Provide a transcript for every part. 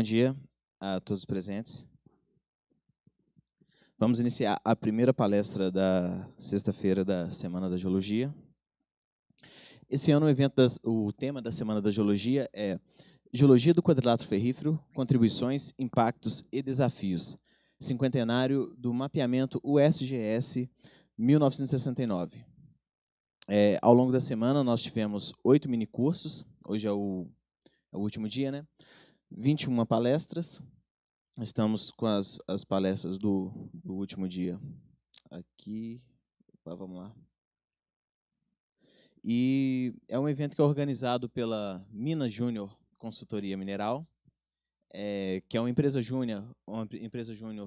Bom dia a todos os presentes. Vamos iniciar a primeira palestra da sexta-feira da Semana da Geologia. Esse ano o tema da Semana da Geologia é Geologia do Quadrilátero Ferrífero, Contribuições, Impactos e Desafios, cinquentenário do mapeamento USGS 1969. Ao longo da semana, nós tivemos 8 minicursos, hoje é o último dia, né? 21 palestras. Estamos com as palestras do último dia. Aqui, vamos lá. E é um evento que é organizado pela Mina Júnior Consultoria Mineral, que é uma empresa júnior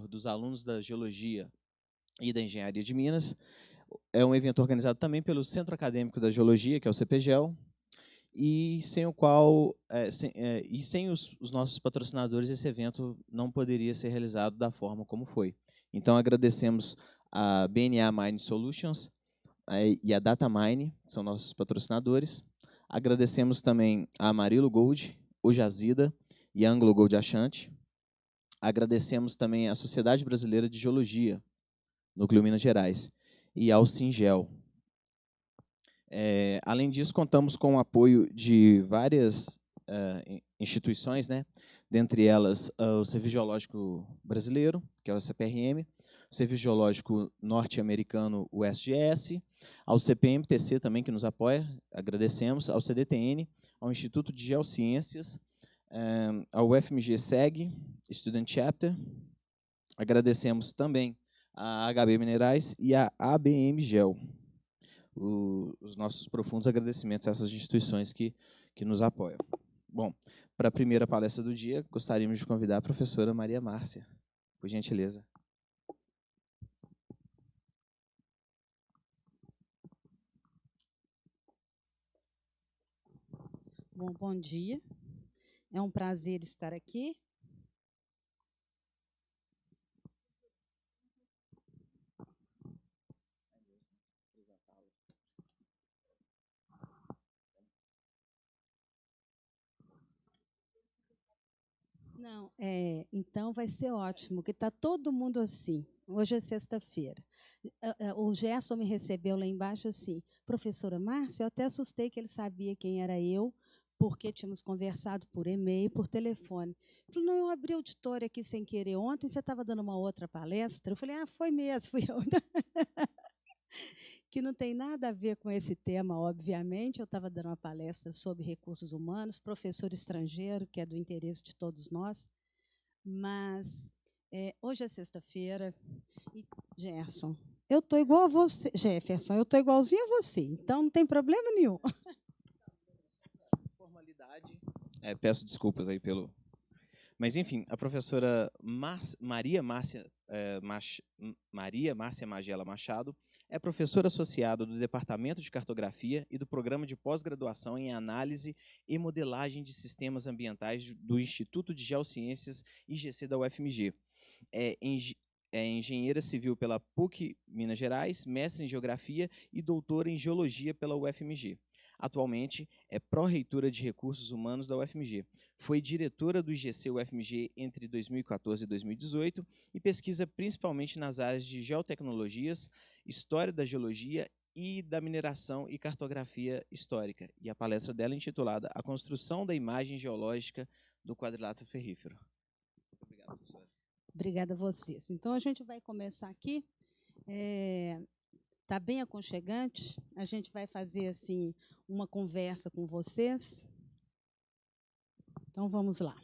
dos alunos da Geologia e da Engenharia de Minas. É um evento organizado também pelo Centro Acadêmico da Geologia, que é o CPGEL, e sem o qual, sem os nossos patrocinadores, esse evento não poderia ser realizado da forma como foi. Então, agradecemos a BNA Mine Solutions e a Datamine, que são nossos patrocinadores. Agradecemos também a Amarilo Gold, o Jazida e a Anglo Gold Ashanti. Agradecemos também à Sociedade Brasileira de Geologia, Núcleo Minas Gerais, e ao Singel. Além disso, contamos com o apoio de várias instituições, né? Dentre elas o Serviço Geológico Brasileiro, que é o CPRM, o Serviço Geológico Norte-Americano, o SGS, ao CPMTC também, que nos apoia, agradecemos, ao CDTN, ao Instituto de Geociências, ao FMG-SEG, Student Chapter, agradecemos também a HB Minerais e a ABM Gel. Os nossos profundos agradecimentos a essas instituições que nos apoiam. Bom, para a primeira palestra do dia, gostaríamos de convidar a professora Maria Márcia, por gentileza. Bom dia. É um prazer estar aqui. Não, então vai ser ótimo, que está todo mundo assim. Hoje é sexta-feira. O Gerson me recebeu lá embaixo assim, professora Márcia, eu até assustei que ele sabia quem era eu, porque tínhamos conversado por e-mail, por telefone. Ele falou, não, eu abri o auditório aqui sem querer ontem, você estava dando uma outra palestra. Eu falei, foi mesmo, fui eu. Que não tem nada a ver com esse tema, obviamente. Eu estava dando uma palestra sobre recursos humanos, professor estrangeiro, que é do interesse de todos nós. Mas hoje é sexta-feira e, Gerson, eu estou igual a você. Jefferson, eu estou igualzinho a você, então não tem problema nenhum. Formalidade. Peço desculpas aí pelo... Mas, enfim, a professora Maria Márcia Magela Machado é professora associada do Departamento de Cartografia e do Programa de Pós-Graduação em Análise e Modelagem de Sistemas Ambientais do Instituto de Geociências IGC da UFMG. É engenheira civil pela PUC Minas Gerais, mestre em Geografia e doutora em Geologia pela UFMG. Atualmente, é pró-reitora de Recursos Humanos da UFMG. Foi diretora do IGC UFMG entre 2014 e 2018 e pesquisa principalmente nas áreas de geotecnologias, história da geologia e da mineração e cartografia histórica. E a palestra dela é intitulada A Construção da Imagem Geológica do Quadrilátero Ferrífero. Muito obrigado, professora. Obrigada a vocês. Então, a gente vai começar aqui. Está bem aconchegante. A gente vai fazer assim uma conversa com vocês. Então, vamos lá.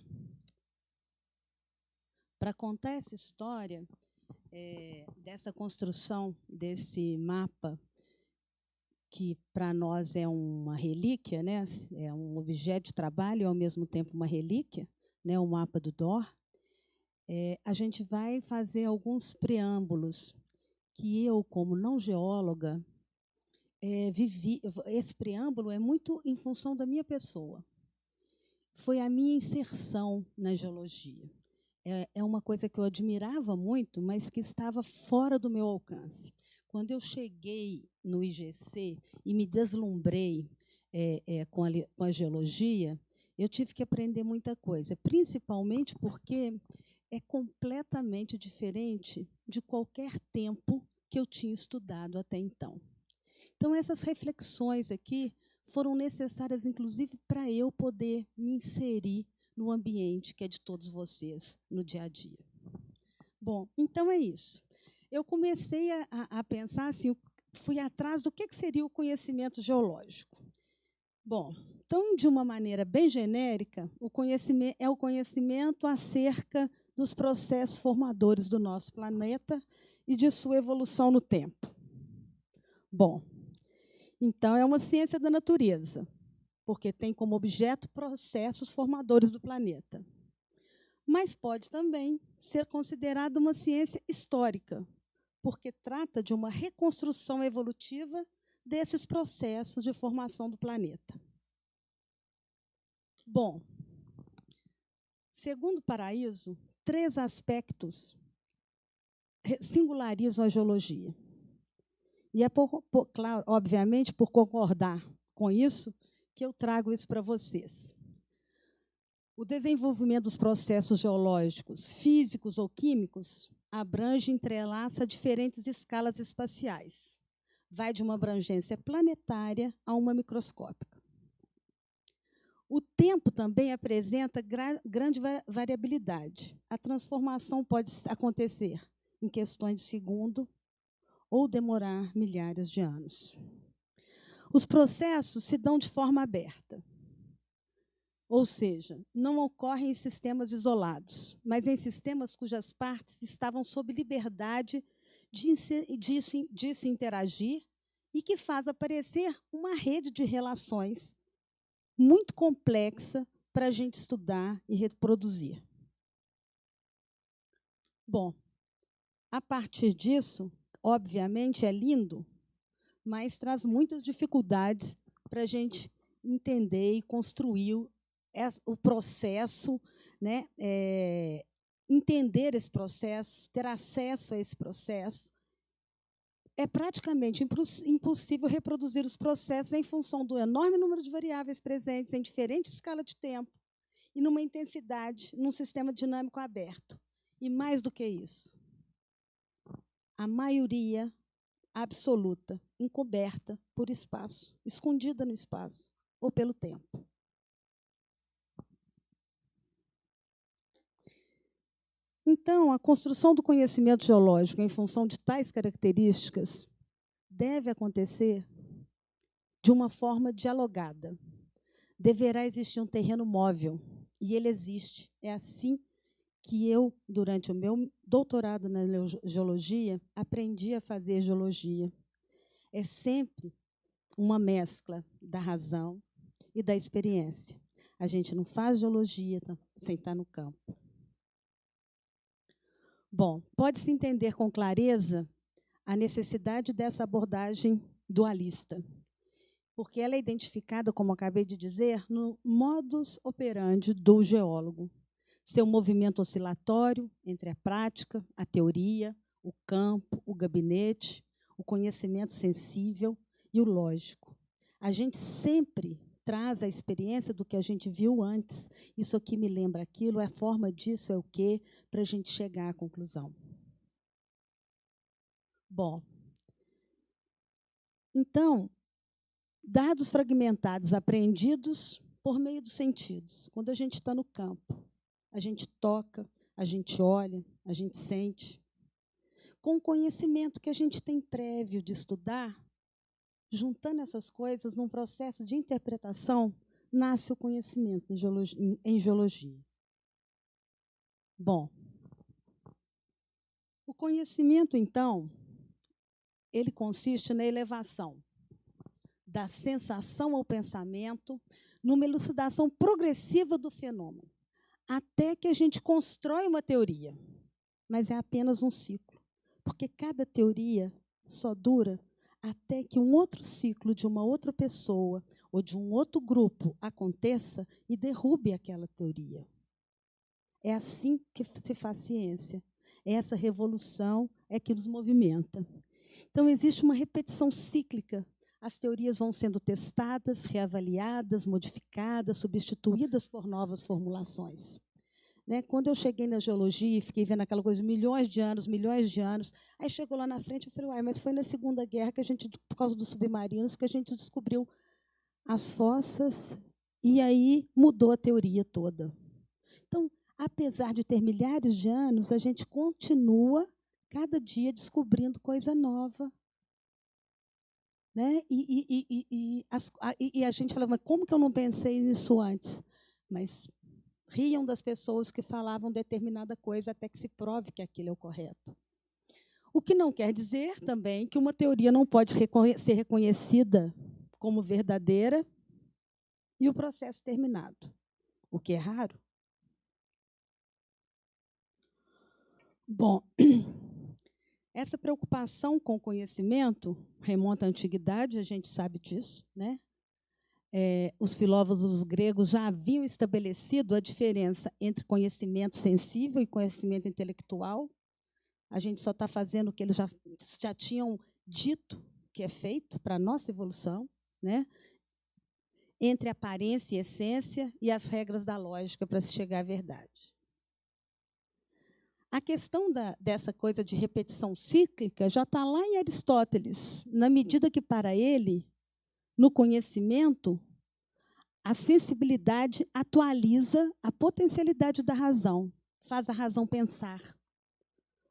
Para contar essa história dessa construção desse mapa, que para nós é uma relíquia, né? É um objeto de trabalho e, ao mesmo tempo, uma relíquia, né? O mapa do DOR. A gente vai fazer alguns preâmbulos que eu, como não geóloga, vivi. Esse preâmbulo é muito em função da minha pessoa. Foi a minha inserção na geologia. É uma coisa que eu admirava muito, mas que estava fora do meu alcance. Quando eu cheguei no IGC e me deslumbrei com a geologia, eu tive que aprender muita coisa, principalmente porque é completamente diferente de qualquer tempo que eu tinha estudado até então. Então, essas reflexões aqui foram necessárias, inclusive, para eu poder me inserir no ambiente que é de todos vocês, no dia a dia. Bom, então é isso. Eu comecei a pensar assim, fui atrás do que seria o conhecimento geológico. Bom, então, de uma maneira bem genérica, o conhecimento é o conhecimento acerca dos processos formadores do nosso planeta e de sua evolução no tempo. Bom, então é uma ciência da natureza, porque tem como objeto processos formadores do planeta. Mas pode também ser considerada uma ciência histórica, porque trata de uma reconstrução evolutiva desses processos de formação do planeta. Bom, segundo Paraíso, 3 aspectos singularizam a geologia. E é, claro, obviamente, por concordar com isso, que eu trago isso para vocês. O desenvolvimento dos processos geológicos, físicos ou químicos, abrange e entrelaça diferentes escalas espaciais. Vai de uma abrangência planetária a uma microscópica. O tempo também apresenta grande variabilidade. A transformação pode acontecer em questões de segundo ou demorar milhares de anos. Os processos se dão de forma aberta, ou seja, não ocorrem em sistemas isolados, mas em sistemas cujas partes estavam sob liberdade de se interagir e que faz aparecer uma rede de relações muito complexa para a gente estudar e reproduzir. Bom, a partir disso, obviamente, é lindo, mas traz muitas dificuldades para a gente entender e construir o processo, né? Entender esse processo, ter acesso a esse processo. É praticamente impossível reproduzir os processos em função do enorme número de variáveis presentes em diferente escala de tempo e numa intensidade, num sistema dinâmico aberto. E mais do que isso, a maioria absoluta, encoberta por espaço, escondida no espaço ou pelo tempo. Então, a construção do conhecimento geológico em função de tais características deve acontecer de uma forma dialogada. Deverá existir um terreno móvel, e ele existe. É assim que eu, durante o meu doutorado na geologia, aprendi a fazer geologia. É sempre uma mescla da razão e da experiência. A gente não faz geologia sem estar no campo. Bom, pode-se entender com clareza a necessidade dessa abordagem dualista, porque ela é identificada, como acabei de dizer, no modus operandi do geólogo. Seu movimento oscilatório entre a prática, a teoria, o campo, o gabinete, o conhecimento sensível e o lógico. A gente sempre traz a experiência do que a gente viu antes. Isso aqui me lembra aquilo, a forma disso é o quê, para a gente chegar à conclusão. Bom, então, dados fragmentados apreendidos por meio dos sentidos. Quando a gente está no campo, a gente toca, a gente olha, a gente sente. Com o conhecimento que a gente tem prévio de estudar, juntando essas coisas num processo de interpretação, nasce o conhecimento em geologia. Bom, o conhecimento, então, ele consiste na elevação da sensação ao pensamento, numa elucidação progressiva do fenômeno, até que a gente constrói uma teoria. Mas é apenas um ciclo, porque cada teoria só dura até que um outro ciclo de uma outra pessoa ou de um outro grupo aconteça e derrube aquela teoria. É assim que se faz ciência. Essa revolução é que nos movimenta. Então, existe uma repetição cíclica as teorias vão sendo testadas, reavaliadas, modificadas, substituídas por novas formulações. Né? Quando eu cheguei na geologia e fiquei vendo aquela coisa de milhões de anos, aí chegou lá na frente, eu falei, uai, mas foi na Segunda Guerra que a gente, por causa dos submarinos, que a gente descobriu as fossas, e aí mudou a teoria toda. Então, apesar de ter milhares de anos, a gente continua, cada dia, descobrindo coisa nova. Né? E a gente falava, mas como que eu não pensei nisso antes? Mas riam das pessoas que falavam determinada coisa até que se prove que aquilo é o correto. O que não quer dizer também que uma teoria não pode ser reconhecida como verdadeira e o processo terminado, o que é raro. Bom, essa preocupação com o conhecimento remonta à antiguidade, a gente sabe disso, né? Os filósofos gregos já haviam estabelecido a diferença entre conhecimento sensível e conhecimento intelectual. A gente só está fazendo o que eles já tinham dito que é feito para a nossa evolução, né? Entre aparência e essência e as regras da lógica para se chegar à verdade. A questão dessa coisa de repetição cíclica já está lá em Aristóteles, na medida que, para ele, no conhecimento, a sensibilidade atualiza a potencialidade da razão, faz a razão pensar.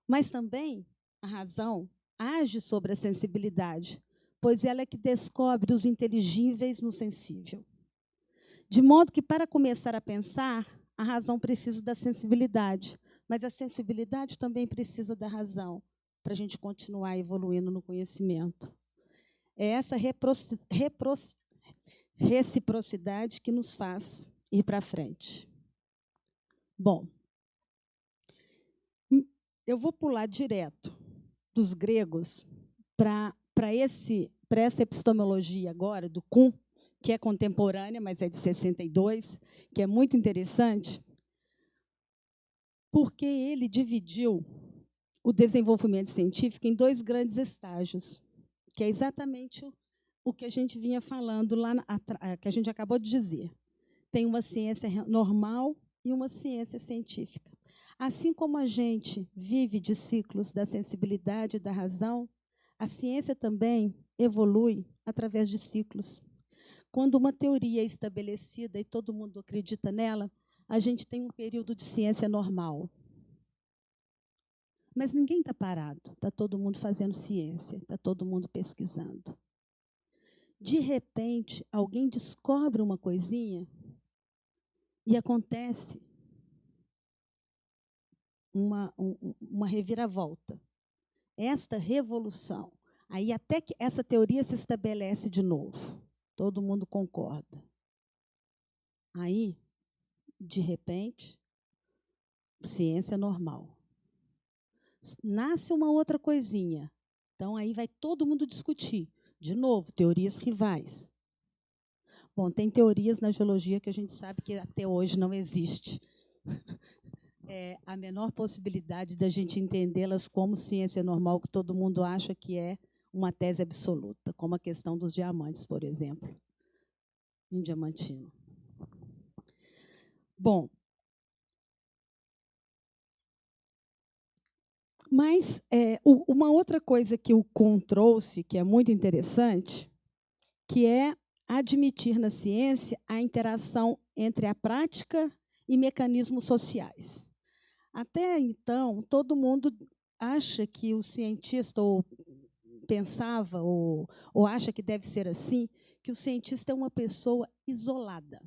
Mas também a razão age sobre a sensibilidade, pois ela é que descobre os inteligíveis no sensível. De modo que, para começar a pensar, a razão precisa da sensibilidade, mas a sensibilidade também precisa da razão, para a gente continuar evoluindo no conhecimento. É essa reciprocidade que nos faz ir para frente. Bom, eu vou pular direto dos gregos para essa epistemologia agora, do Kuhn, que é contemporânea, mas é de 62, que é muito interessante, porque ele dividiu o desenvolvimento científico em dois grandes estágios, que é exatamente o que a gente vinha falando lá, que a gente acabou de dizer. Tem uma ciência normal e uma ciência científica. Assim como a gente vive de ciclos da sensibilidade e da razão, a ciência também evolui através de ciclos. Quando uma teoria é estabelecida e todo mundo acredita nela, a gente tem um período de ciência normal. Mas ninguém está parado, está todo mundo fazendo ciência, está todo mundo pesquisando. De repente, alguém descobre uma coisinha e acontece uma reviravolta. Esta revolução, aí até que essa teoria se estabelece de novo, todo mundo concorda. Aí, de repente, ciência normal. Nasce uma outra coisinha. Então, aí vai todo mundo discutir. De novo, teorias rivais. Bom, tem teorias na geologia que a gente sabe que até hoje não existe. A menor possibilidade da gente entendê-las como ciência normal, que todo mundo acha que é uma tese absoluta, como a questão dos diamantes, por exemplo, em Diamantino. Bom, mas uma outra coisa que o Kuhn trouxe, que é muito interessante, que é admitir na ciência a interação entre a prática e mecanismos sociais. Até então, todo mundo acha que o cientista, ou pensava, ou acha que deve ser assim, que o cientista é uma pessoa isolada,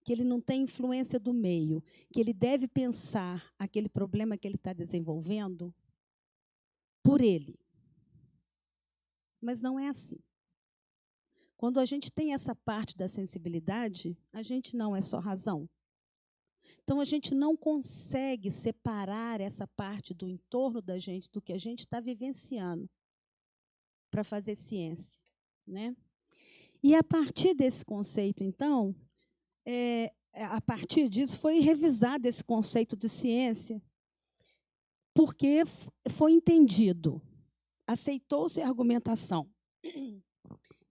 que ele não tem influência do meio, que ele deve pensar aquele problema que ele está desenvolvendo por ele. Mas não é assim. Quando a gente tem essa parte da sensibilidade, a gente não é só razão. Então, a gente não consegue separar essa parte do entorno da gente, do que a gente está vivenciando, para fazer ciência. Né? E, a partir desse conceito, então, a partir disso, foi revisado esse conceito de ciência, porque foi entendido, aceitou-se a argumentação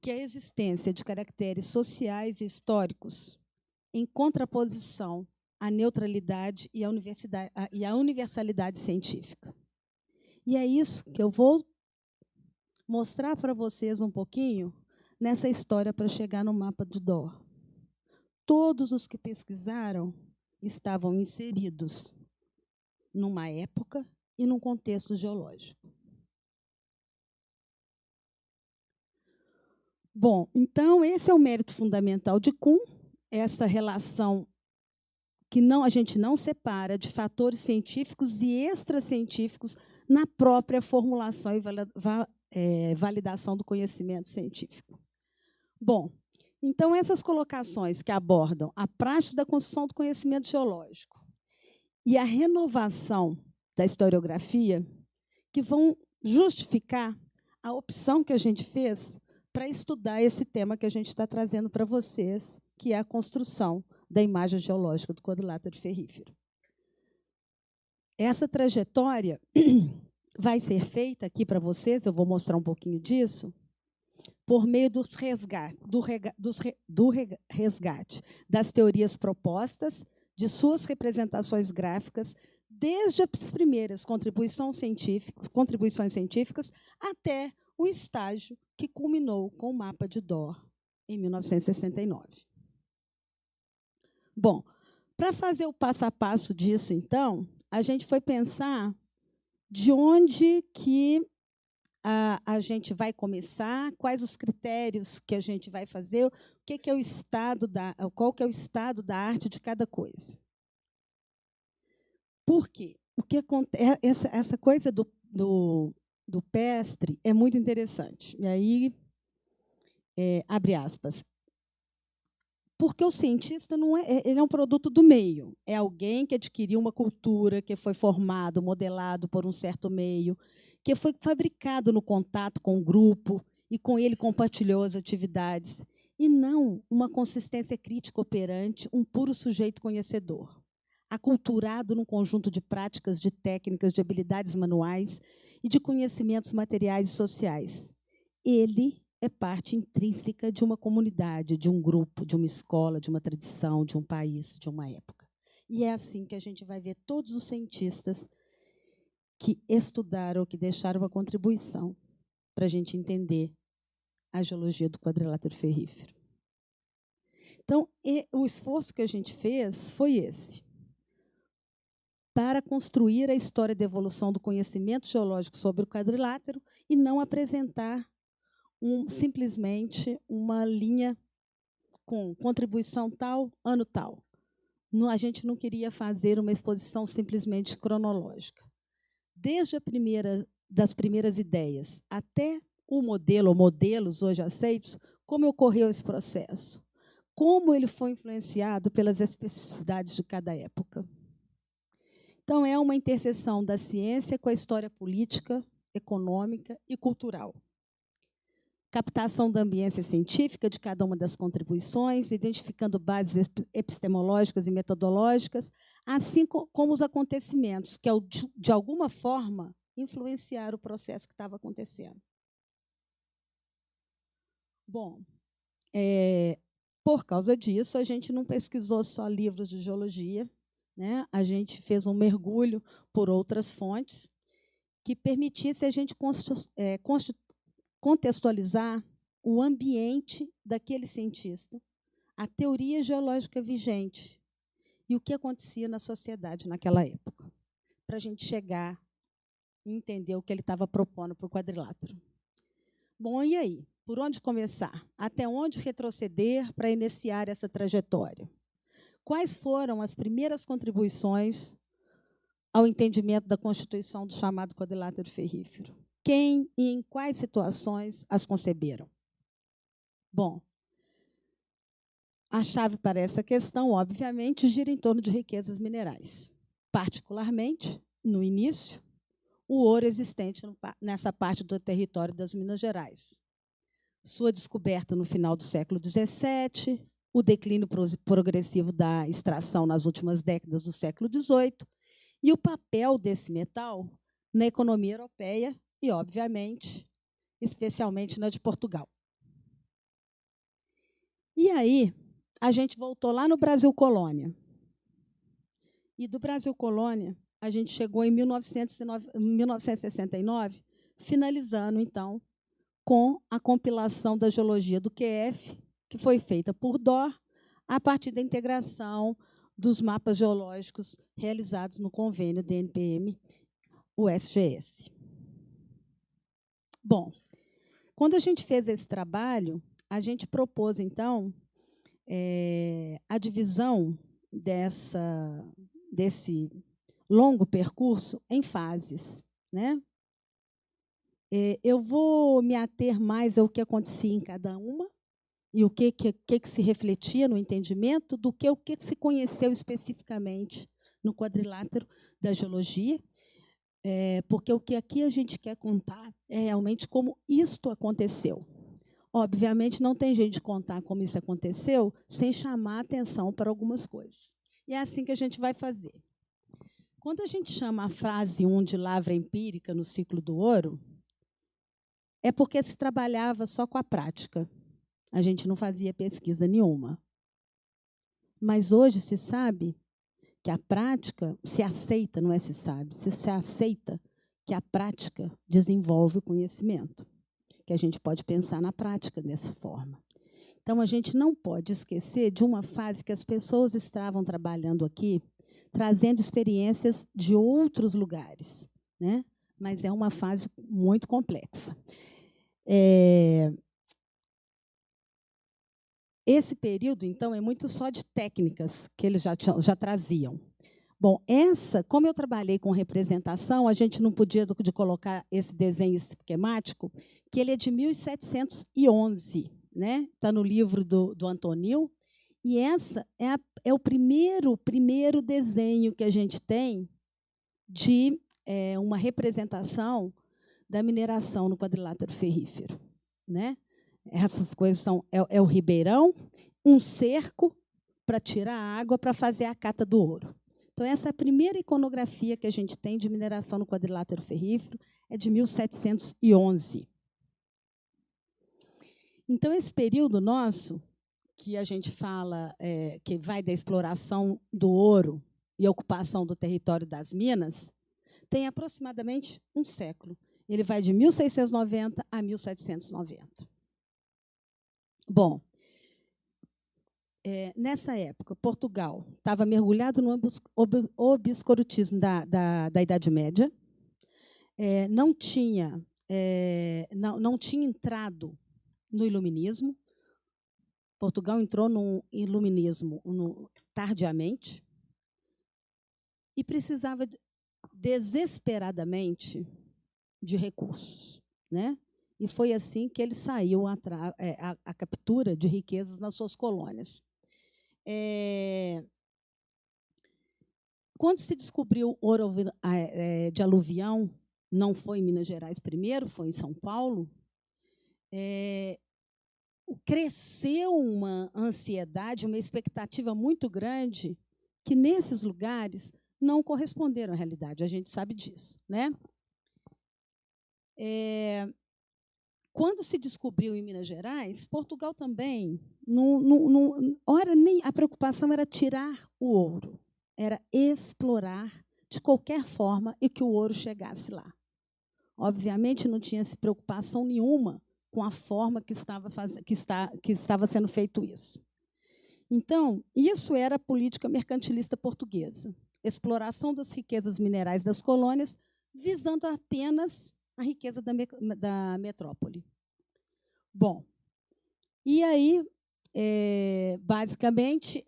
que a existência de caracteres sociais e históricos em contraposição à neutralidade e à universalidade científica. E é isso que eu vou mostrar para vocês um pouquinho nessa história para chegar no mapa do Dor. Todos os que pesquisaram estavam inseridos numa época e num contexto geológico. Bom, então esse é o mérito fundamental de Kuhn, essa relação que a gente não separa de fatores científicos e extracientíficos na própria formulação e validação do conhecimento científico. Bom, então essas colocações que abordam a prática da construção do conhecimento geológico e a renovação da historiografia, que vão justificar a opção que a gente fez para estudar esse tema que a gente está trazendo para vocês, que é a construção da imagem geológica do quadrilátero ferrífero. Essa trajetória vai ser feita aqui para vocês, eu vou mostrar um pouquinho disso, por meio do resgate das teorias propostas, de suas representações gráficas, desde as primeiras contribuições científicas até o estágio que culminou com o mapa de Dor, em 1969. Bom, para fazer o passo a passo disso, então, a gente foi pensar de onde que a gente vai começar, quais os critérios que a gente vai fazer, qual que é o estado da arte de cada coisa. Por quê? Essa coisa do Pestre é muito interessante. E aí, abre aspas, porque o cientista ele é um produto do meio. É alguém que adquiriu uma cultura, que foi formado, modelado por um certo meio, que foi fabricado no contato com o grupo e com ele compartilhou as atividades, e não uma consistência crítica operante, um puro sujeito conhecedor, aculturado num conjunto de práticas, de técnicas, de habilidades manuais e de conhecimentos materiais e sociais. Ele é parte intrínseca de uma comunidade, de um grupo, de uma escola, de uma tradição, de um país, de uma época. E é assim que a gente vai ver todos os cientistas que estudaram, que deixaram uma contribuição para a gente entender a geologia do quadrilátero ferrífero. Então, o esforço que a gente fez foi esse, para construir a história da evolução do conhecimento geológico sobre o quadrilátero e não apresentar simplesmente uma linha com contribuição tal, ano tal. A gente não queria fazer uma exposição simplesmente cronológica. Desde das primeiras ideias até o modelo, ou modelos hoje aceitos, como ocorreu esse processo, como ele foi influenciado pelas especificidades de cada época. Então, é uma interseção da ciência com a história política, econômica e cultural. Captação da ambiência científica de cada uma das contribuições, identificando bases epistemológicas e metodológicas, assim como os acontecimentos que, de alguma forma, influenciaram o processo que estava acontecendo. Bom, por causa disso, a gente não pesquisou só livros de geologia, né? A gente fez um mergulho por outras fontes que permitisse a gente contextualizar o ambiente daquele cientista, a teoria geológica vigente e o que acontecia na sociedade naquela época, para a gente chegar e entender o que ele estava propondo para o quadrilátero. Bom, e aí? Por onde começar? Até onde retroceder para iniciar essa trajetória? Quais foram as primeiras contribuições ao entendimento da constituição do chamado quadrilátero ferrífero? Quem e em quais situações as conceberam? Bom, a chave para essa questão, obviamente, gira em torno de riquezas minerais. Particularmente, no início, o ouro existente nessa parte do território das Minas Gerais. Sua descoberta no final do século XVII, o declínio progressivo da extração nas últimas décadas do século XVIII e o papel desse metal na economia europeia e, obviamente, especialmente na de Portugal. E aí, a gente voltou lá no Brasil Colônia. E do Brasil Colônia, a gente chegou em 1969, finalizando, então, com a compilação da geologia do QF, que foi feita por DOR, a partir da integração dos mapas geológicos realizados no convênio DNPM-USGS. Bom, quando a gente fez esse trabalho, a gente propôs, então, a divisão desse longo percurso em fases, né? Eu vou me ater mais ao que acontecia em cada uma e o que se refletia no entendimento do que o que se conheceu especificamente no quadrilátero da geologia, porque o que aqui a gente quer contar é realmente como isto aconteceu. Obviamente, não tem jeito de contar como isso aconteceu sem chamar a atenção para algumas coisas. E é assim que a gente vai fazer. Quando a gente chama a fase 1 de lavra empírica no ciclo do ouro, é porque se trabalhava só com a prática. A gente não fazia pesquisa nenhuma. Mas hoje se sabe que a prática se aceita, não é se sabe, se aceita que a prática desenvolve o conhecimento, que a gente pode pensar na prática dessa forma. Então, a gente não pode esquecer de uma fase que as pessoas estavam trabalhando aqui, trazendo experiências de outros lugares, né? Mas é uma fase muito complexa. Esse período, então, é muito só de técnicas que eles já traziam. Bom, como eu trabalhei com representação, a gente não podia de colocar esse desenho esquemático, que ele é de 1711, né? Está no livro do Antonil, e essa é o primeiro desenho que a gente tem de uma representação da mineração no quadrilátero ferrífero, né? Essas coisas é o ribeirão, um cerco para tirar a água para fazer a cata do ouro. Então, essa é a primeira iconografia que a gente tem de mineração no quadrilátero ferrífero, é de 1711. Então, esse período nosso, que a gente fala, que vai da exploração do ouro e ocupação do território das minas, tem aproximadamente um século. Ele vai de 1690 a 1790. Bom, nessa época, Portugal estava mergulhado no obscurantismo da Idade Média, não tinha entrado no iluminismo. Portugal entrou no iluminismo tardiamente e precisava desesperadamente de recursos, né? E foi assim que ele saiu à captura de riquezas nas suas colônias. Quando se descobriu ouro de aluvião, não foi em Minas Gerais primeiro, foi em São Paulo, cresceu uma ansiedade, uma expectativa muito grande, que nesses lugares não corresponderam à realidade, a gente sabe disso, né? Quando se descobriu em Minas Gerais, Portugal também, a preocupação era tirar o ouro, era explorar de qualquer forma e que o ouro chegasse lá. Obviamente, não tinha preocupação nenhuma com a forma que estava sendo feito isso. Então, isso era a política mercantilista portuguesa, exploração das riquezas minerais das colônias, visando apenas a riqueza da metrópole. Bom, e aí, basicamente,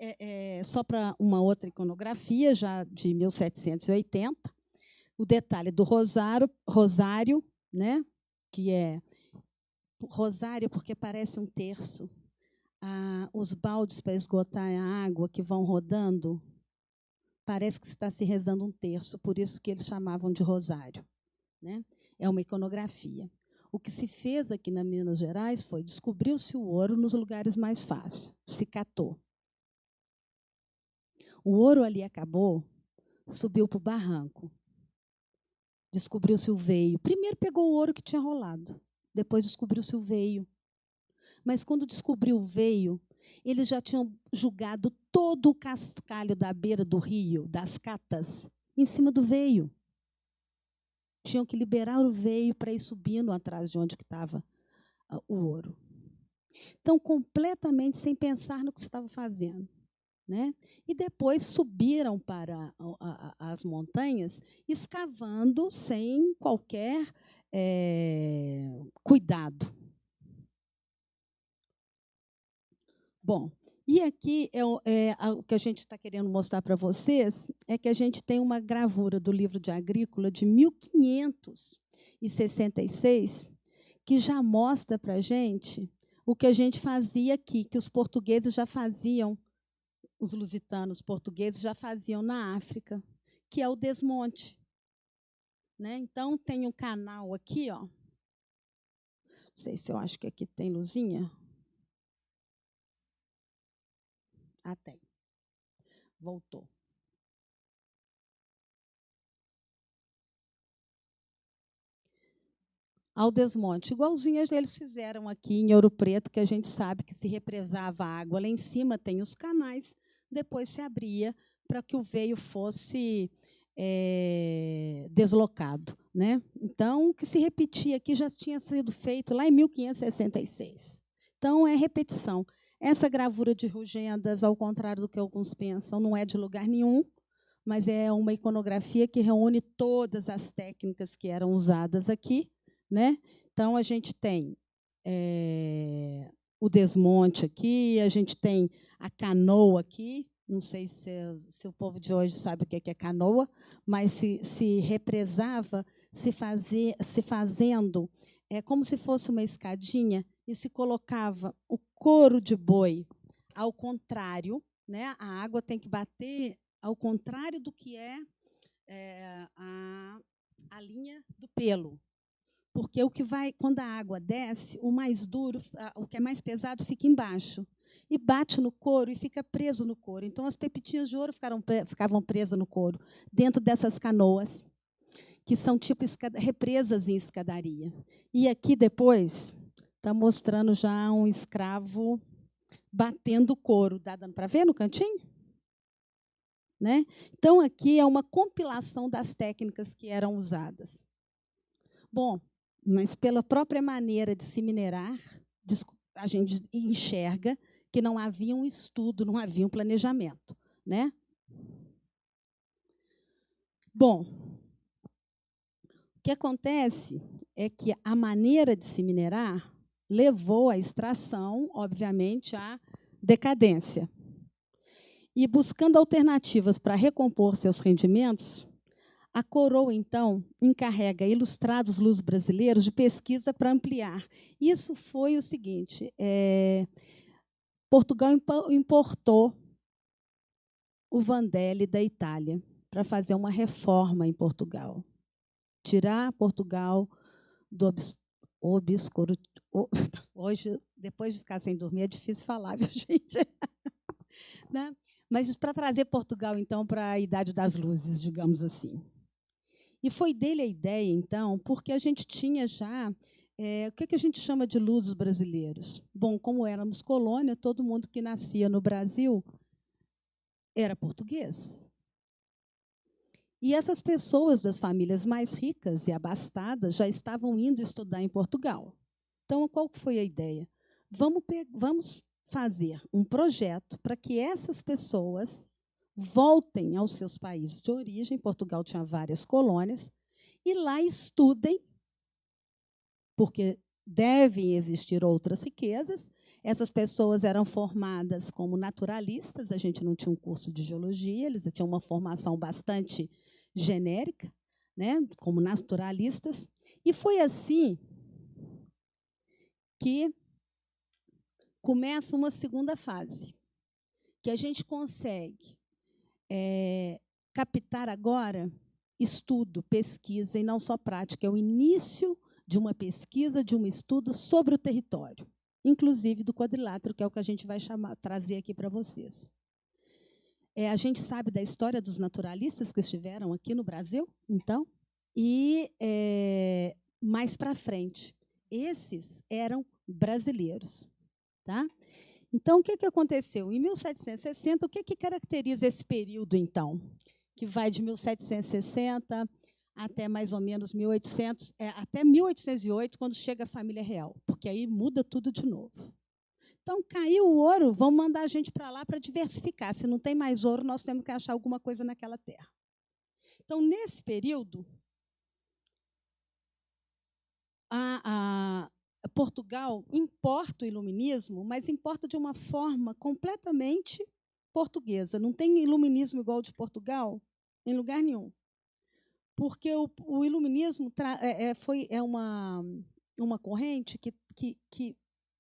só para uma outra iconografia, já de 1780, o detalhe do rosário, né, que é rosário porque parece um terço. Os baldes para esgotar a água que vão rodando, parece que está se rezando um terço, por isso que eles chamavam de rosário, né? É uma iconografia. O que se fez aqui na Minas Gerais foi descobriu-se o ouro nos lugares mais fáceis, se catou. O ouro ali acabou, subiu para o barranco, descobriu-se o veio. Primeiro pegou o ouro que tinha rolado, depois descobriu-se o veio. Mas quando descobriu o veio, Eles já tinham jogado todo o cascalho da beira do rio, das catas, em cima do veio. Tinham que liberar o veio para ir subindo atrás de onde estava o ouro. Então, completamente sem pensar no que estava fazendo. Né? E depois subiram para as montanhas, escavando sem qualquer cuidado. Bom, e aqui o que a gente está querendo mostrar para vocês é que a gente tem uma gravura do livro de Agrícola de 1566, que já mostra para a gente o que a gente fazia aqui, que os portugueses já faziam, os lusitanos portugueses já faziam na África, que é o desmonte. Né? Então, tem um canal aqui, ó. Não sei se eu acho que aqui tem luzinha. Ah, tem. Voltou. Ao desmonte, igualzinho eles fizeram aqui em Ouro Preto, que a gente sabe que se represava a água lá em cima, tem os canais, depois se abria para que o veio fosse deslocado. Né? Então, o que se repetia aqui já tinha sido feito lá em 1566. Então, é repetição. Essa gravura de Rugendas, ao contrário do que alguns pensam, não é de lugar nenhum, mas é uma iconografia que reúne todas as técnicas que eram usadas aqui. Né? Então, a gente tem o desmonte aqui, a gente tem a canoa aqui. Não sei se o povo de hoje sabe o que é canoa, mas se represava, se fazendo como se fosse uma escadinha, e se colocava o couro de boi ao contrário. Né? A água tem que bater ao contrário do que a linha do pelo. Porque o que vai, quando a água desce, o mais duro, o que é mais pesado, fica embaixo. E bate no couro e fica preso no couro. Então, as pepitinhas de ouro ficavam presas no couro, dentro dessas canoas, que são tipo represas em escadaria. E aqui, depois, está mostrando já um escravo batendo o couro. Dá dando para ver no cantinho? Né? Então, aqui é uma compilação das técnicas que eram usadas. Bom, mas pela própria maneira de se minerar, a gente enxerga que não havia um estudo, não havia um planejamento. Né? Bom, o que acontece é que a maneira de se minerar levou à extração, obviamente, à decadência. E buscando alternativas para recompor seus rendimentos, a coroa, então, encarrega ilustrados lusbrasileiros de pesquisa para ampliar. Isso foi o seguinte: Portugal importou o Vandelli da Itália para fazer uma reforma em Portugal. Tirar Portugal do obscuro. Hoje, depois de ficar sem dormir, é difícil falar, viu, gente? Né? Mas para trazer Portugal, então, para a Idade das Luzes, digamos assim. E foi dele a ideia, então, porque a gente tinha já... o que a gente chama de lusos brasileiros? Bom, como éramos colônia, todo mundo que nascia no Brasil era português. E essas pessoas das famílias mais ricas e abastadas já estavam indo estudar em Portugal. Então, qual foi a ideia? Vamos fazer um projeto para que essas pessoas voltem aos seus países de origem. Portugal tinha várias colônias, e lá estudem, porque devem existir outras riquezas. Essas pessoas eram formadas como naturalistas, a gente não tinha um curso de geologia, eles tinham uma formação bastante genérica, né, como naturalistas. E foi assim que começa uma segunda fase, que a gente consegue captar agora estudo, pesquisa, e não só prática. É o início de uma pesquisa, de um estudo sobre o território, inclusive do quadrilátero, que é o que a gente vai trazer aqui para vocês. A gente sabe da história dos naturalistas que estiveram aqui no Brasil, então, e mais para frente, esses eram brasileiros. Tá? Então, o que aconteceu? Em 1760, o que caracteriza esse período, então? Que vai de 1760 até mais ou menos 1800, até 1808, quando chega a família real, porque aí muda tudo de novo. Então, caiu o ouro, vão mandar a gente para lá para diversificar. Se não tem mais ouro, nós temos que achar alguma coisa naquela terra. Então, nesse período, Portugal importa o iluminismo, mas importa de uma forma completamente portuguesa. Não tem iluminismo igual ao de Portugal em lugar nenhum. Porque o iluminismo é uma corrente que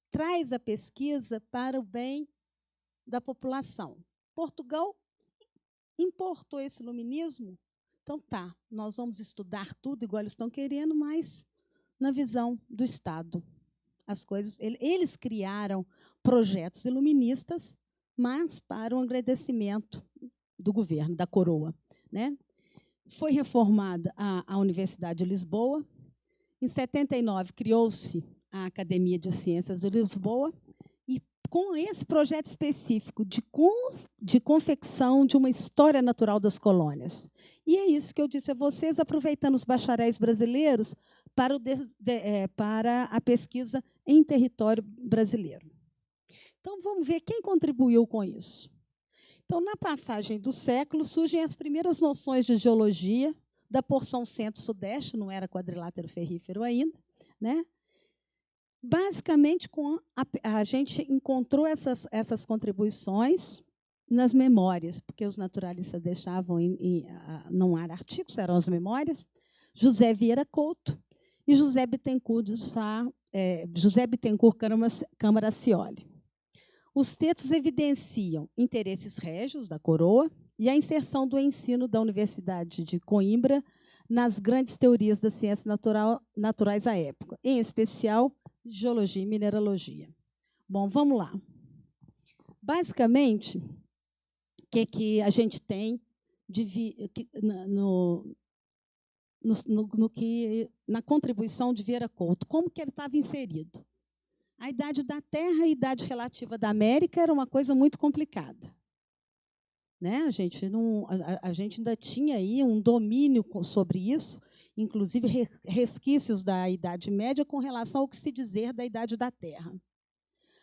traz a pesquisa para o bem da população. Portugal importou esse iluminismo, então tá, nós vamos estudar tudo igual eles estão querendo, mas na visão do Estado. As coisas, eles criaram projetos iluministas, mas para o agradecimento do governo, da coroa, né? Foi reformada a Universidade de Lisboa. Em 79, criou-se a Academia de Ciências de Lisboa, e com esse projeto específico de confecção de uma história natural das colônias. E é isso que eu disse a vocês, aproveitando os bacharéis brasileiros para a pesquisa em território brasileiro. Então, vamos ver quem contribuiu com isso. Então, na passagem do século, surgem as primeiras noções de geologia da porção centro-sudeste, não era quadrilátero ferrífero ainda, né? Basicamente, a gente encontrou essas contribuições nas memórias, porque os naturalistas deixavam não era artigos, eram as memórias. José Vieira Couto e José Bittencourt Camaracioli. Os textos evidenciam interesses régios da coroa e a inserção do ensino da Universidade de Coimbra nas grandes teorias das ciências naturais à época, em especial geologia e mineralogia. Bom, vamos lá. Basicamente, o que a gente tem na contribuição de Vieira Couto? Como que ele estava inserido? A idade da Terra e a idade relativa da América era uma coisa muito complicada. Né? A gente ainda tinha aí um domínio sobre isso, inclusive resquícios da Idade Média com relação ao que se dizer da Idade da Terra.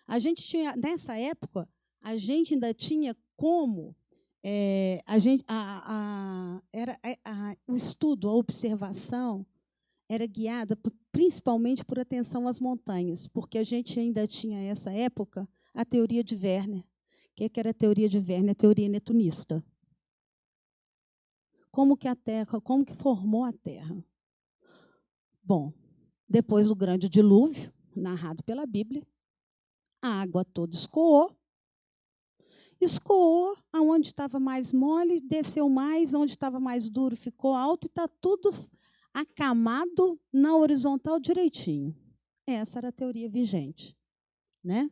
A gente tinha, nessa época, a gente ainda tinha como o estudo, a observação era guiada principalmente por atenção às montanhas, porque a gente ainda tinha, nessa época, a teoria de Werner. O que era a teoria de Werner? A teoria netunista. Como que formou a Terra? Bom, depois do grande dilúvio, narrado pela Bíblia, a água toda escoou aonde estava mais mole, desceu mais, onde estava mais duro ficou alto, e está tudo acamado na horizontal direitinho. Essa era a teoria vigente, né?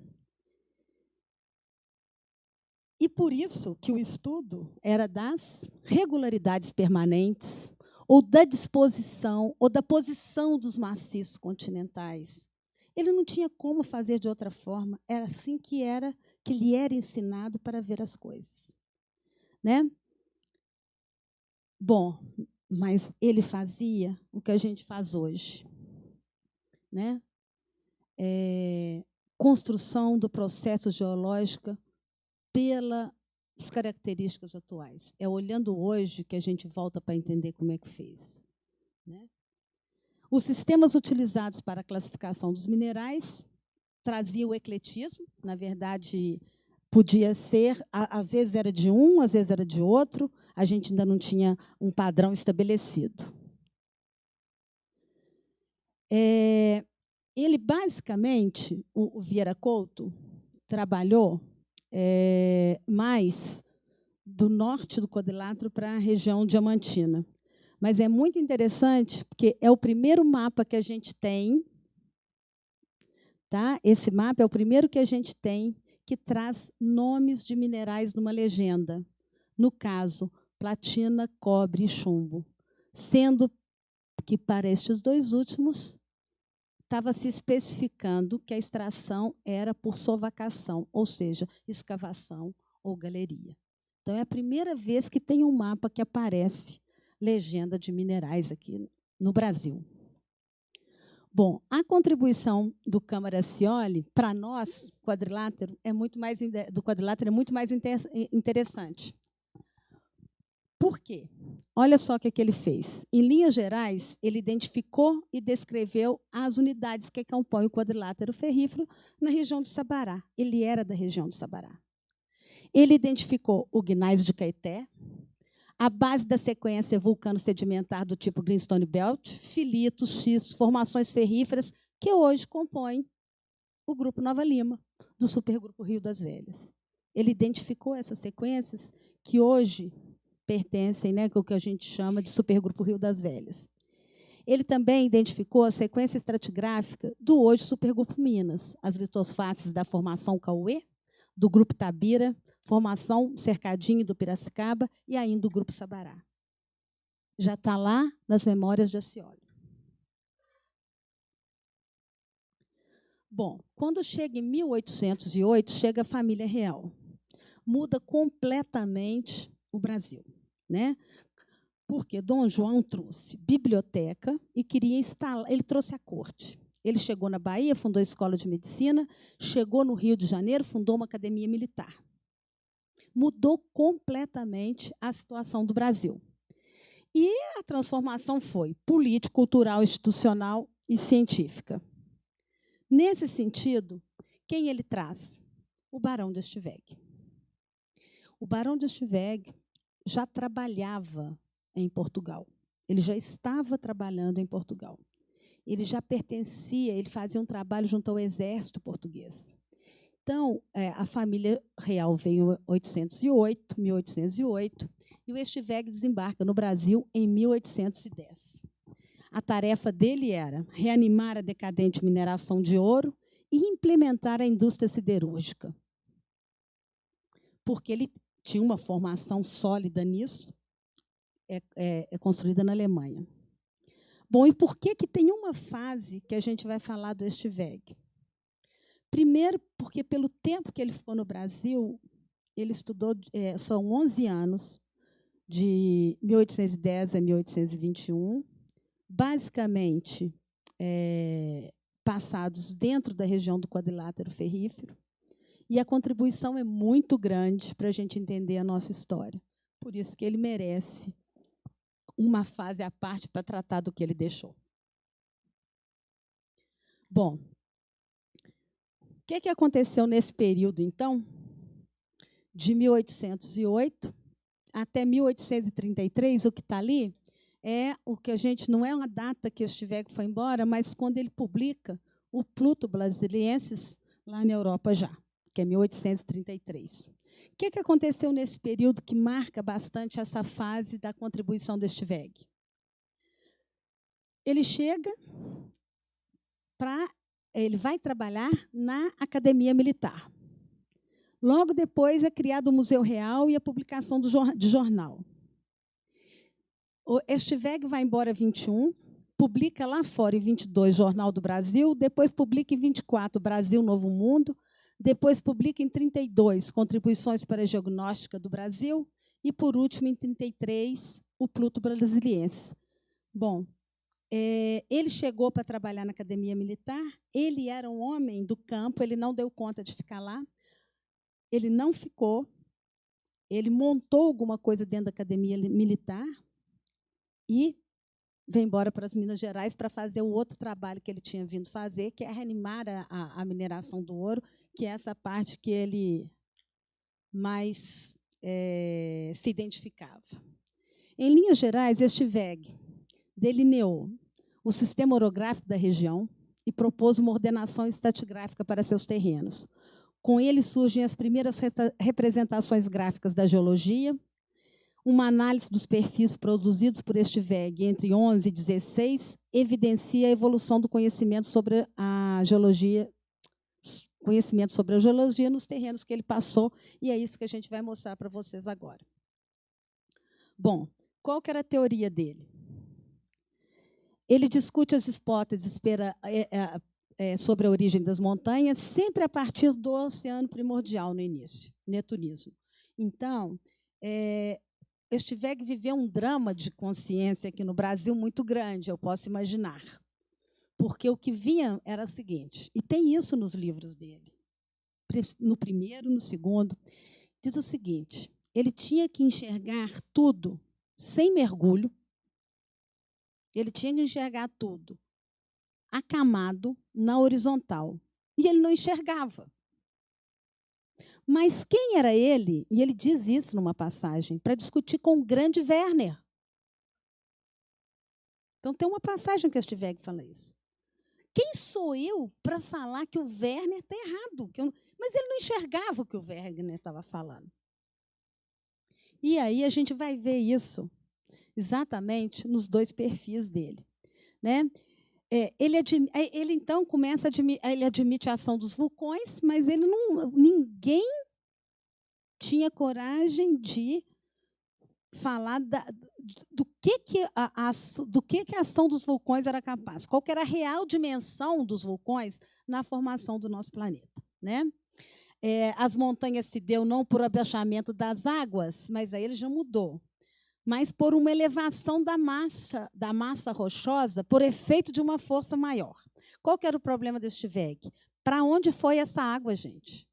E por isso que o estudo era das regularidades permanentes, ou da disposição, ou da posição dos maciços continentais. Ele não tinha como fazer de outra forma, era assim que lhe era ensinado para ver as coisas. Né? Bom, mas ele fazia o que a gente faz hoje. Né? Construção do processo geológico pelas características atuais. É olhando hoje que a gente volta para entender como é que fez. Né? Os sistemas utilizados para a classificação dos minerais traziam o ecletismo, na verdade, podia ser, às vezes era de um, às vezes era de outro, a gente ainda não tinha um padrão estabelecido. Ele, basicamente, o Vieira Couto, trabalhou mais do norte do quadrilátero para a região diamantina. Mas é muito interessante, porque é o primeiro mapa que a gente tem. Tá? Esse mapa é o primeiro que a gente tem que traz nomes de minerais numa legenda. No caso, platina, cobre e chumbo. Sendo que, para estes dois últimos, estava se especificando que a extração era por sovacação, ou seja, escavação ou galeria. Então, é a primeira vez que tem um mapa que aparece legenda de minerais aqui no Brasil. Bom, a contribuição do Câmara Scioli, para nós, quadrilátero, é muito mais interessante. Por quê? Olha só o que ele fez. Em linhas gerais, ele identificou e descreveu as unidades que compõem o quadrilátero ferrífero na região de Sabará. Ele era da região de Sabará. Ele identificou o gneiss de Caeté, a base da sequência vulcano-sedimentar do tipo Greenstone Belt, filitos, xistos, formações ferríferas, que hoje compõem o Grupo Nova Lima, do Supergrupo Rio das Velhas. Ele identificou essas sequências que hoje pertencem, né, ao que a gente chama de Supergrupo Rio das Velhas. Ele também identificou a sequência estratigráfica do hoje Supergrupo Minas, as litosfaces da formação Cauê, do Grupo Tabira, formação Cercadinho do Piracicaba e ainda o Grupo Sabará. Já está lá nas memórias de Scioli. Bom, quando chega em 1808, chega a família real. Muda completamente o Brasil, né? Porque Dom João trouxe biblioteca e queria instalar, ele trouxe a corte. Ele chegou na Bahia, fundou a Escola de Medicina, chegou no Rio de Janeiro, fundou uma academia militar. Mudou completamente a situação do Brasil. E a transformação foi política, cultural, institucional e científica. Nesse sentido, quem ele traz? O Barão de Estiveg. O Barão de Estiveg já trabalhava em Portugal. Ele já estava trabalhando em Portugal. Ele já pertencia, ele fazia um trabalho junto ao exército português. Então, a família real veio em 1808, e o Estiveg desembarca no Brasil em 1810. A tarefa dele era reanimar a decadente mineração de ouro e implementar a indústria siderúrgica. Porque ele tinha uma formação sólida nisso, construída na Alemanha. Bom, e por que tem uma fase que a gente vai falar do Estiveg? Primeiro, porque pelo tempo que ele ficou no Brasil, ele estudou, são 11 anos, de 1810 a 1821, basicamente passados dentro da região do quadrilátero ferrífero, e a contribuição é muito grande para a gente entender a nossa história. Por isso que ele merece uma fase à parte para tratar do que ele deixou. Bom, o que aconteceu nesse período, então, de 1808 até 1833, o que está ali é o que a gente, não é uma data que o Estiveg foi embora, mas quando ele publica o Pluto Brasiliensis lá na Europa já, que é 1833. O que aconteceu nesse período que marca bastante essa fase da contribuição do Estiveg? Ele chega ele vai trabalhar na Academia Militar. Logo depois é criado o Museu Real e a publicação de jornal. O Estiveg vai embora em 21, publica lá fora em 22 Jornal do Brasil, depois publica em 24 Brasil Novo Mundo, depois publica em 32 Contribuições para a Geognóstica do Brasil e, por último, em 33, o Pluto Brasiliensis. Bom, ele chegou para trabalhar na Academia Militar, ele era um homem do campo, ele não deu conta de ficar lá, ele não ficou, ele montou alguma coisa dentro da Academia Militar e veio embora para as Minas Gerais para fazer o outro trabalho que ele tinha vindo fazer, que é reanimar a mineração do ouro, que é essa parte que ele mais se identificava. Em linhas gerais, Estiveg delineou o sistema orográfico da região e propôs uma ordenação estratigráfica para seus terrenos. Com ele surgem as primeiras representações gráficas da geologia, uma análise dos perfis produzidos por Estiveg entre 11 e 16 evidencia a evolução do conhecimento sobre a geologia nos terrenos que ele passou, e é isso que a gente vai mostrar para vocês agora. Bom, qual que era a teoria dele? Ele discute as hipóteses sobre a origem das montanhas, sempre a partir do oceano primordial no início, netunismo. Então, Estiveg viveu um drama de consciência aqui no Brasil muito grande, eu posso imaginar. Porque o que vinha era o seguinte, e tem isso nos livros dele, no primeiro, no segundo, diz o seguinte, ele tinha que enxergar tudo sem mergulho, ele tinha que enxergar tudo acamado na horizontal, e ele não enxergava. Mas quem era ele? E ele diz isso numa passagem, para discutir com o grande Werner. Então, tem uma passagem que Estiveg fala isso. Quem sou eu para falar que o Werner está errado? Mas ele não enxergava o que o Werner estava falando. E aí a gente vai ver isso exatamente nos dois perfis dele. Né? Ele então começa ele admite a ação dos vulcões, mas ninguém tinha coragem de falar do que a ação dos vulcões era capaz, qual que era a real dimensão dos vulcões na formação do nosso planeta. Né? As montanhas se deu não por abaixamento das águas, mas aí ele já mudou, mas por uma elevação da massa rochosa por efeito de uma força maior. Qual que era o problema desse Estiveg? Para onde foi essa água, gente?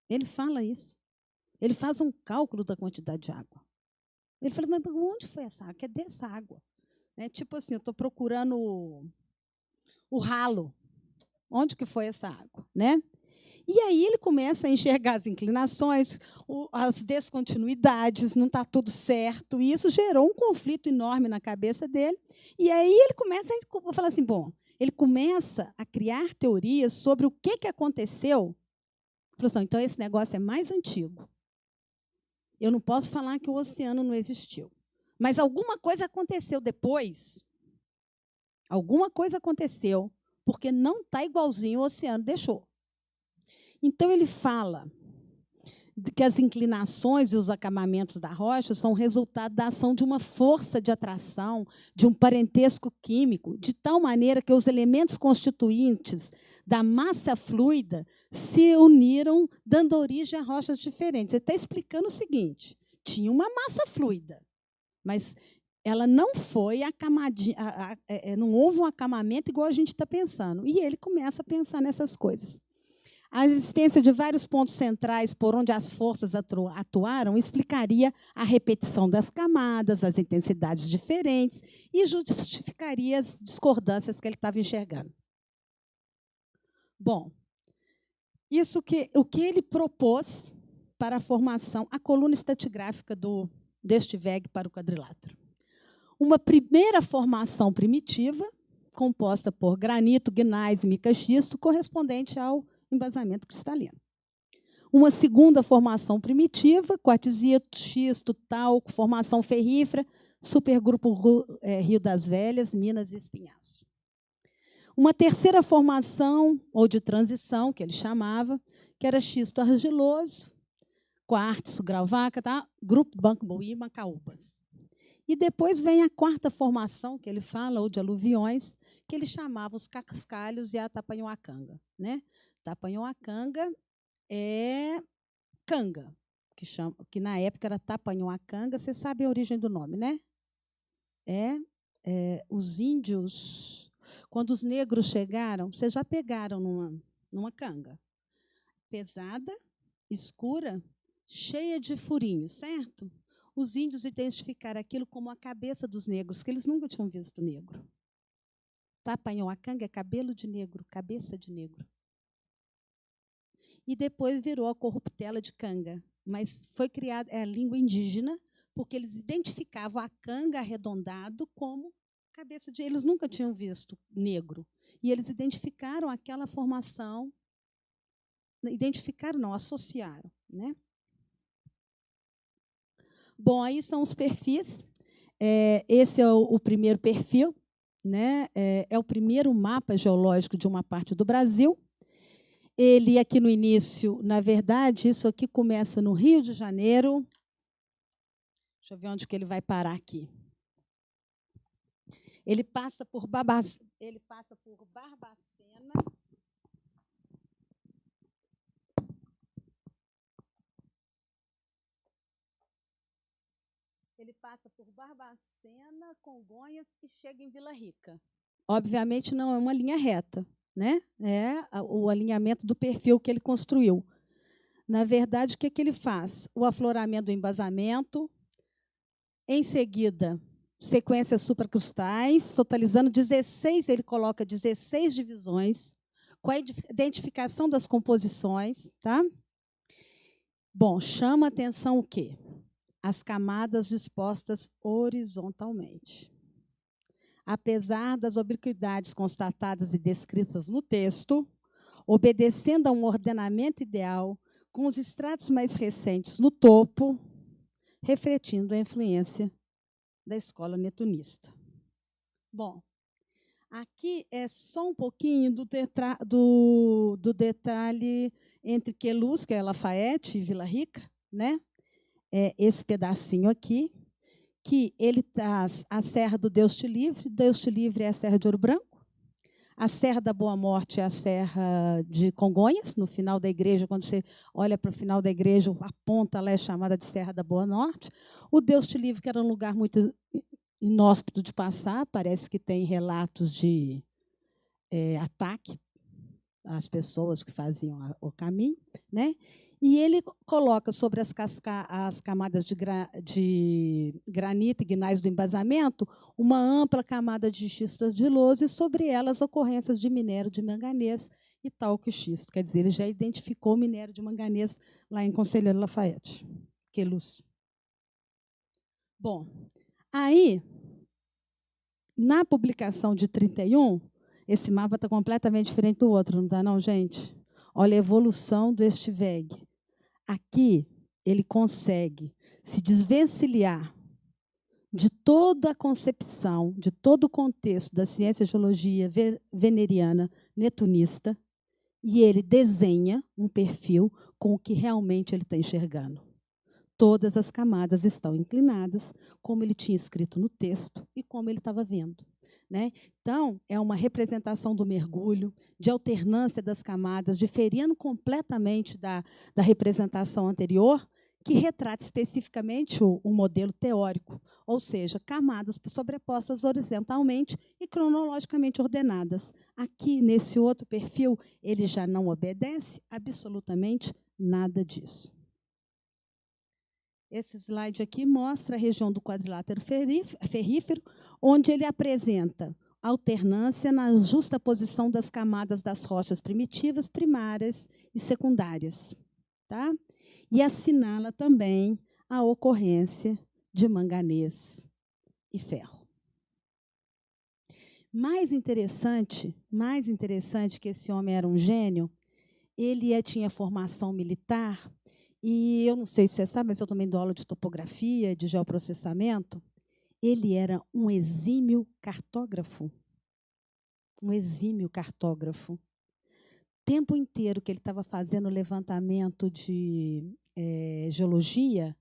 Ele fala isso. Ele faz um cálculo da quantidade de água. Ele fala, mas onde foi essa água? Cadê essa água? Tipo assim, eu estou procurando o ralo. Onde que foi essa água? Né? E aí ele começa a enxergar as inclinações, as descontinuidades, não está tudo certo. E isso gerou um conflito enorme na cabeça dele. E aí ele começa a falar assim, ele começa a criar teorias sobre o que aconteceu. Falou assim, então esse negócio é mais antigo. Eu não posso falar que o oceano não existiu. Mas alguma coisa aconteceu depois. Alguma coisa aconteceu, porque não está igualzinho o oceano deixou. Então, ele fala que as inclinações e os acamamentos da rocha são resultado da ação de uma força de atração, de um parentesco químico, de tal maneira que os elementos constituintes da massa fluida se uniram, dando origem a rochas diferentes. Ele está explicando o seguinte, tinha uma massa fluida, mas ela não foi acamadinha, não houve um acamamento igual a gente está pensando. E ele começa a pensar nessas coisas. A existência de vários pontos centrais por onde as forças atuaram explicaria a repetição das camadas, as intensidades diferentes e justificaria as discordâncias que ele estava enxergando. Bom, o que ele propôs para a formação, a coluna estratigráfica do Estiveg para o quadrilátero. Uma primeira formação primitiva, composta por granito, gnais e mica-xisto, correspondente ao embasamento cristalino. Uma segunda formação primitiva, quartzito, xisto, talco, formação ferrífera, supergrupo Rio das Velhas, Minas e Espinhaço. Uma terceira formação, ou de transição, que ele chamava, que era xisto argiloso, quartzo, grauvaca, grupo Banco-Buí e Macaúbas. E depois vem a quarta formação, que ele fala, ou de aluviões, que ele chamava os cascalhos e a Tapanhoacanga. Né? Tapanhoacanga é canga, que na época era Tapanhoacanga. Você sabe a origem do nome, né? Os índios, quando os negros chegaram, vocês já pegaram numa canga. Pesada, escura, cheia de furinhos, certo? Os índios identificaram aquilo como a cabeça dos negros, que eles nunca tinham visto negro. Tapanhoacanga é cabelo de negro, cabeça de negro. E depois virou a corruptela de canga. Mas foi criada a língua indígena, porque eles identificavam a canga arredondado como cabeça de... Eles nunca tinham visto negro. E eles identificaram aquela formação, associaram. Né? Bom, aí são os perfis. Esse é o primeiro perfil. Né? É o primeiro mapa geológico de uma parte do Brasil. Ele, aqui no início, na verdade, isso aqui começa no Rio de Janeiro. Deixa eu ver onde que ele vai parar aqui. Ele passa por Barbacena. Ele passa por Barbacena, Congonhas e chega em Vila Rica. Obviamente, não é uma linha reta, né? É o alinhamento do perfil que ele construiu. Na verdade, o que ele faz? O afloramento do embasamento, em seguida, sequências supracrustais, totalizando 16, ele coloca 16 divisões, com a identificação das composições. Tá? Bom, chama a atenção o quê? As camadas dispostas horizontalmente. Apesar das obliquidades constatadas e descritas no texto, obedecendo a um ordenamento ideal, com os estratos mais recentes no topo, refletindo a influência da escola netunista. Bom, aqui é só um pouquinho do detalhe entre Queluz, que é Lafayette, e Vila Rica, né? Esse pedacinho aqui, que ele traz a Serra do Deus Te Livre é a Serra de Ouro Branco, a Serra da Boa Morte é a Serra de Congonhas, no final da igreja, quando você olha para o final da igreja, a ponta lá é chamada de Serra da Boa Morte. O Deus Te Livre, que era um lugar muito inóspito de passar, parece que tem relatos de ataque às pessoas que faziam o caminho, né? E ele coloca sobre as camadas de granito e gnais do embasamento uma ampla camada de xisto argiloso e sobre elas ocorrências de minério de manganês e talco e xisto. Quer dizer, ele já identificou o minério de manganês lá em Conselheiro Lafayette. Queluz. Bom, aí, na publicação de 31, esse mapa está completamente diferente do outro, não está não, gente? Olha a evolução do Estiveg. Aqui, ele consegue se desvencilhar de toda a concepção, de todo o contexto da ciência e geologia veneriana netunista, e ele desenha um perfil com o que realmente ele está enxergando. Todas as camadas estão inclinadas, como ele tinha escrito no texto e como ele estava vendo. Né? Então, é uma representação do mergulho, de alternância das camadas, diferindo completamente da representação anterior, que retrata especificamente o modelo teórico, ou seja, camadas sobrepostas horizontalmente e cronologicamente ordenadas. Aqui, nesse outro perfil, ele já não obedece absolutamente nada disso. Esse slide aqui mostra a região do quadrilátero ferrífero, onde ele apresenta alternância na justaposição das camadas das rochas primitivas, primárias e secundárias. Tá? E assinala também a ocorrência de manganês e ferro. Mais interessante que esse homem era um gênio, ele tinha formação militar. E eu não sei se você sabe, mas eu também dou aula de topografia, de geoprocessamento. Ele era um exímio cartógrafo. Um exímio cartógrafo. Tempo inteiro que ele estava fazendo levantamento de geologia,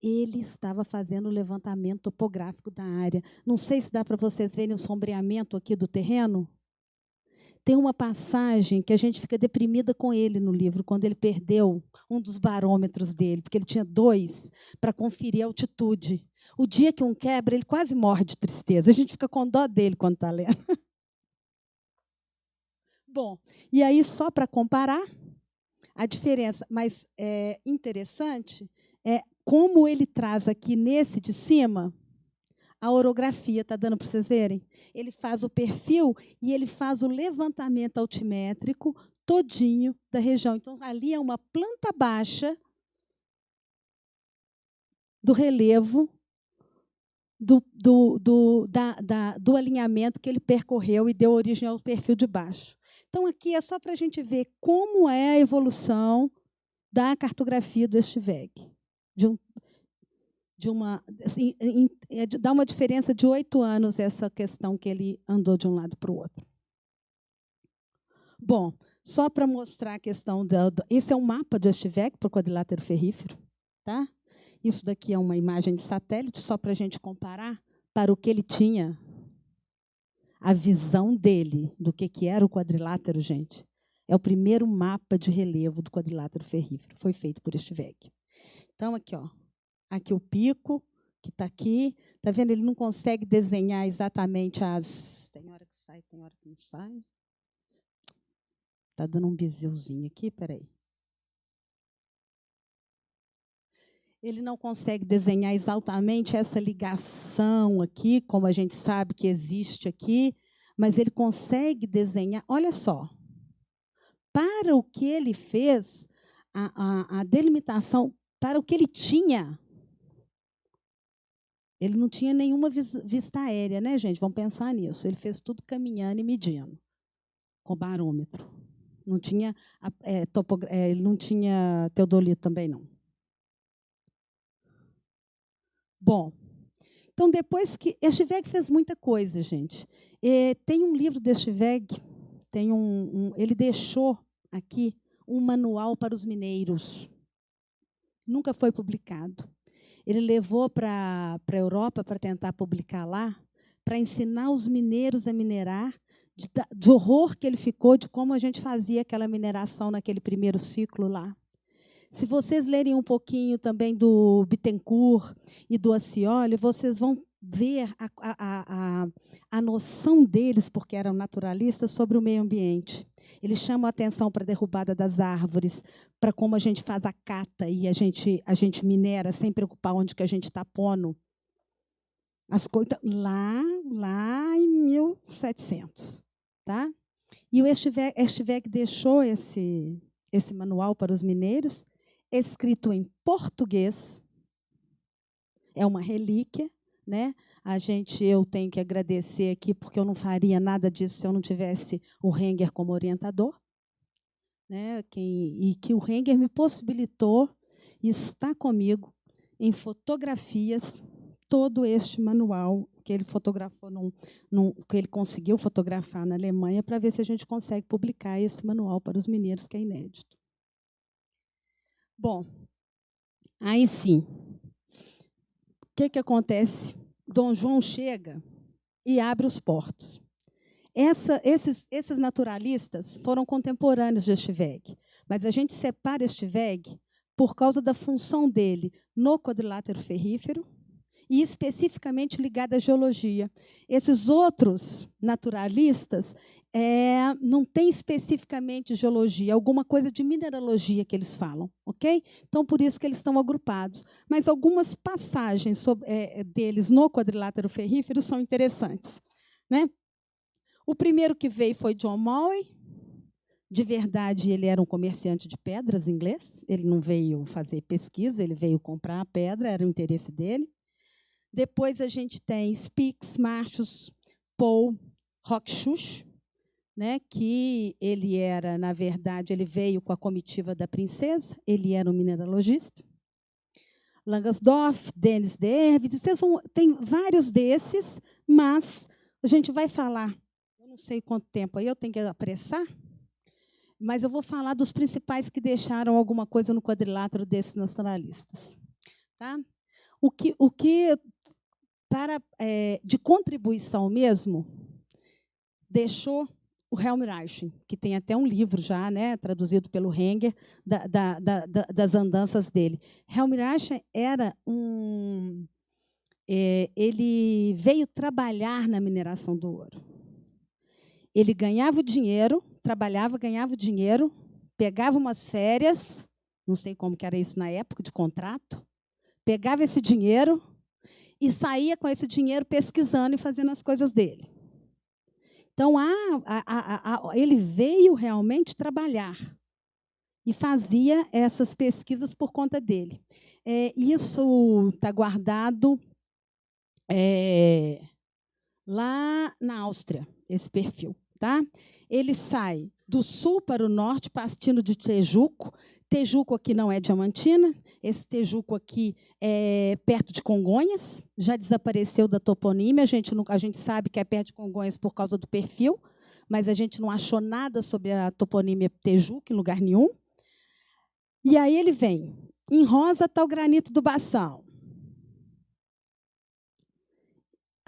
ele estava fazendo o levantamento topográfico da área. Não sei se dá para vocês verem o sombreamento aqui do terreno. Tem uma passagem que a gente fica deprimida com ele no livro, quando ele perdeu um dos barômetros dele, porque ele tinha 2 para conferir a altitude. O dia que um quebra, ele quase morre de tristeza. A gente fica com dó dele quando está lendo. Bom, e aí, só para comparar, a diferença mais interessante é como ele traz aqui nesse de cima a orografia, está dando para vocês verem? Ele faz o perfil e ele faz o levantamento altimétrico todinho da região. Então, ali é uma planta baixa do relevo do alinhamento que ele percorreu e deu origem ao perfil de baixo. Então, aqui é só para a gente ver como é a evolução da cartografia do Estiveg. Assim, dá uma diferença de 8 anos essa questão que ele andou de um lado para o outro. Bom, só para mostrar a questão esse é um mapa de Estiveg para o quadrilátero ferrífero, tá? Isso daqui é uma imagem de satélite, só para a gente comparar para o que ele tinha a visão dele do que era o quadrilátero, gente. É o primeiro mapa de relevo do quadrilátero ferrífero. Foi feito por Estiveg. Então, aqui, ó, aqui o pico, que está aqui. Está vendo? Ele não consegue desenhar exatamente as... Tem hora que sai, tem hora que não sai. Está dando um bizilzinho aqui, peraí. Ele não consegue desenhar exatamente essa ligação aqui, como a gente sabe que existe aqui, mas ele consegue desenhar. Olha só, para o que ele fez, a delimitação, para o que ele tinha, ele não tinha nenhuma vista aérea, né, gente? Vamos pensar nisso. Ele fez tudo caminhando e medindo, com barômetro. Não tinha, ele não tinha teodolito também, não. Bom, então, depois que... Estiveg fez muita coisa, gente. Tem um livro de Estiveg, ele deixou aqui um manual para os mineiros. Nunca foi publicado. Ele levou para a Europa para tentar publicar lá, para ensinar os mineiros a minerar, de horror que ele ficou, de como a gente fazia aquela mineração naquele primeiro ciclo lá. Se vocês lerem um pouquinho também do Bittencourt e do Acioli, vocês vão ver a noção deles, porque eram naturalistas, sobre o meio ambiente. Eles chamam a atenção para a derrubada das árvores, para como a gente faz a cata e a gente minera sem preocupar onde que a gente está pondo as coisas. Lá em 1700. Tá? E o Estiveg deixou esse manual para os mineiros, escrito em português. É uma relíquia, né? Eu tenho que agradecer aqui, porque eu não faria nada disso se eu não tivesse o Renger como orientador, né? E que o Renger me possibilitou e está comigo em fotografias todo este manual que ele fotografou, que ele conseguiu fotografar na Alemanha, para ver se a gente consegue publicar esse manual para os mineiros, que é inédito. Bom, aí sim, o que acontece? Dom João chega e abre os portos. Esses naturalistas foram contemporâneos de Estiveg, mas a gente separa Estiveg por causa da função dele no quadrilátero ferrífero e especificamente ligado à geologia. Esses outros naturalistas não têm especificamente geologia, alguma coisa de mineralogia que eles falam, ok? Então, por isso que eles estão agrupados. Mas algumas passagens deles no quadrilátero ferrífero são interessantes, né? O primeiro que veio foi John Moway. De verdade, ele era um comerciante de pedras inglês. Ele não veio fazer pesquisa, ele veio comprar a pedra, era o interesse dele. Depois a gente tem Spix, Martius, Paul, Rockchuch, né, que ele era, na verdade, ele veio com a comitiva da princesa, ele era um mineralogista. Langersdorf, Denis Dervit, tem vários desses, mas a gente vai falar, eu não sei quanto tempo aí, eu tenho que apressar, mas eu vou falar dos principais que deixaram alguma coisa no quadrilátero desses nacionalistas. Tá? O que de contribuição mesmo, deixou o Helmut Eichen, que tem até um livro já, né, traduzido pelo Renger, das andanças dele. Helmut Eichen era ele veio trabalhar na mineração do ouro. Ele ganhava o dinheiro, trabalhava, ganhava o dinheiro, pegava umas férias, não sei como que era isso na época, de contrato, pegava esse dinheiro e saía com esse dinheiro pesquisando e fazendo as coisas dele. Então, ele veio realmente trabalhar e fazia essas pesquisas por conta dele. Isso está guardado lá na Áustria, esse perfil. Tá? Ele sai do sul para o norte, partindo de Tejuco. Tejuco aqui não é Diamantina, esse Tejuco aqui é perto de Congonhas, já desapareceu da toponímia, a gente sabe que é perto de Congonhas por causa do perfil, mas a gente não achou nada sobre a toponímia Tejuco em lugar nenhum. E aí ele vem, em rosa está o granito do Bação.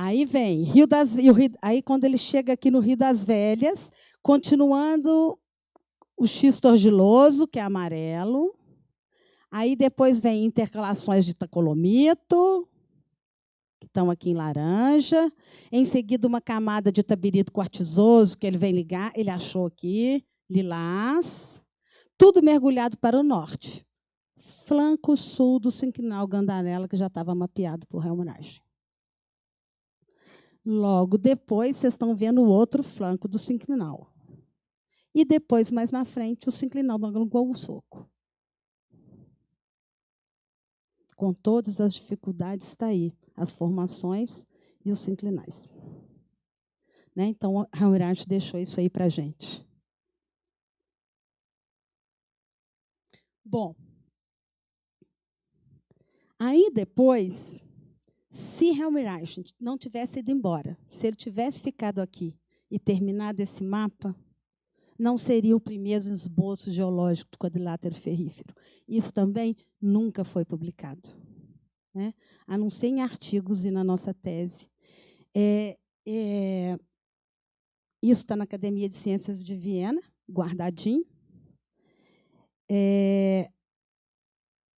Aí vem aí quando ele chega aqui no Rio das Velhas, continuando o xisto argiloso, que é amarelo. Aí depois vem intercalações de tacolomito, que estão aqui em laranja. Em seguida, uma camada de tabirito quartzoso, que ele vem ligar, ele achou aqui, lilás. Tudo mergulhado para o norte. Flanco sul do sinclinal Gandarella, que já estava mapeado por Helmreich. Logo depois, vocês estão vendo o outro flanco do sinclinal. E depois, mais na frente, o sinclinal do Angulo Soco. Com todas as dificuldades, está aí, as formações e os sinclinais. Né? Então, Helmreich deixou isso aí para a gente. Bom, aí depois, se Helmreich não tivesse ido embora, se ele tivesse ficado aqui e terminado esse mapa, não seria o primeiro esboço geológico do quadrilátero ferrífero. Isso também nunca foi publicado, né? A não ser em artigos e na nossa tese. Isso está na Academia de Ciências de Viena, guardadinho.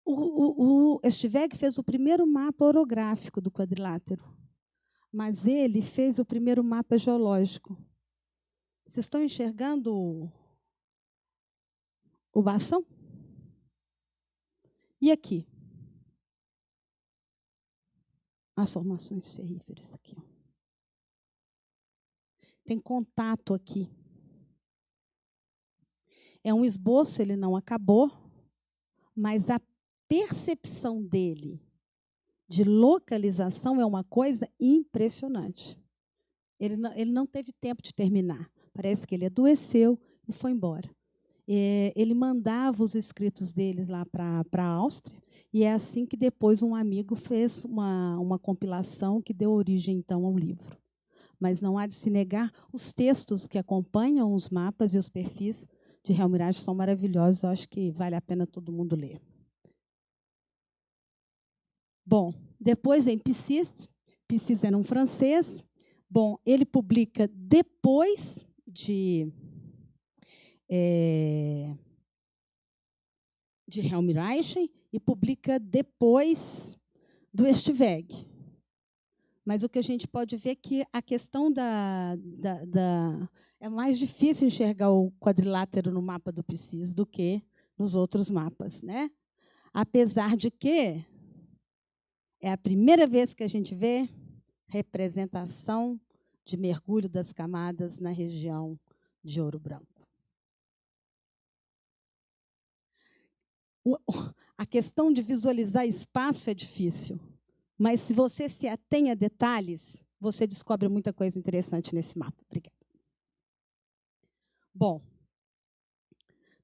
O Estiveg fez o primeiro mapa orográfico do quadrilátero, mas ele fez o primeiro mapa geológico. Vocês estão enxergando o bastão? E aqui? As formações ferríferas aqui. Tem contato aqui. É um esboço, ele não acabou, mas a percepção dele de localização é uma coisa impressionante. Ele não teve tempo de terminar. Parece que ele adoeceu e foi embora. Ele mandava os escritos deles lá para a Áustria, e é assim que depois um amigo fez uma compilação que deu origem, então, ao livro. Mas não há de se negar, os textos que acompanham os mapas e os perfis de Helmreich são maravilhosos, eu acho que vale a pena todo mundo ler. Bom, depois vem Piscis. Piscis era um francês. Bom, ele publica depois de Helmreich e publica depois do Estiveg. Mas o que a gente pode ver é que a questão é mais difícil enxergar o quadrilátero no mapa do Piscis do que nos outros mapas, né? Apesar de que é a primeira vez que a gente vê representação de mergulho das camadas na região de Ouro Branco. A questão de visualizar espaço é difícil, mas se você se atém a detalhes, você descobre muita coisa interessante nesse mapa. Obrigada. Bom,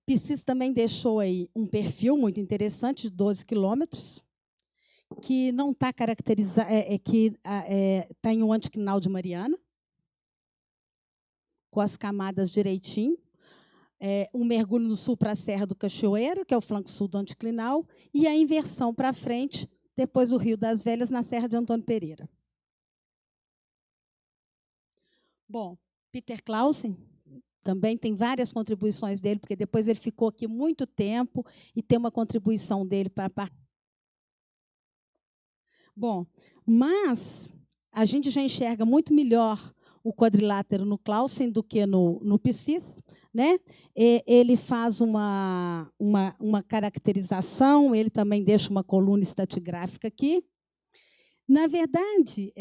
Piscis também deixou aí um perfil muito interessante de 12 quilômetros, que não está caracterizado, que está em um anticlinal de Mariana, com as camadas direitinho. Um mergulho no sul para a Serra do Cachoeira, que é o flanco sul do anticlinal, e a inversão para frente, depois o Rio das Velhas, na Serra de Antônio Pereira. Bom, Peter Clausen também tem várias contribuições dele, porque depois ele ficou aqui muito tempo e tem uma contribuição dele para... Bom, mas a gente já enxerga muito melhor o quadrilátero no Clausen do que no Piscis, né? Ele faz uma caracterização, ele também deixa uma coluna estratigráfica aqui. Na verdade,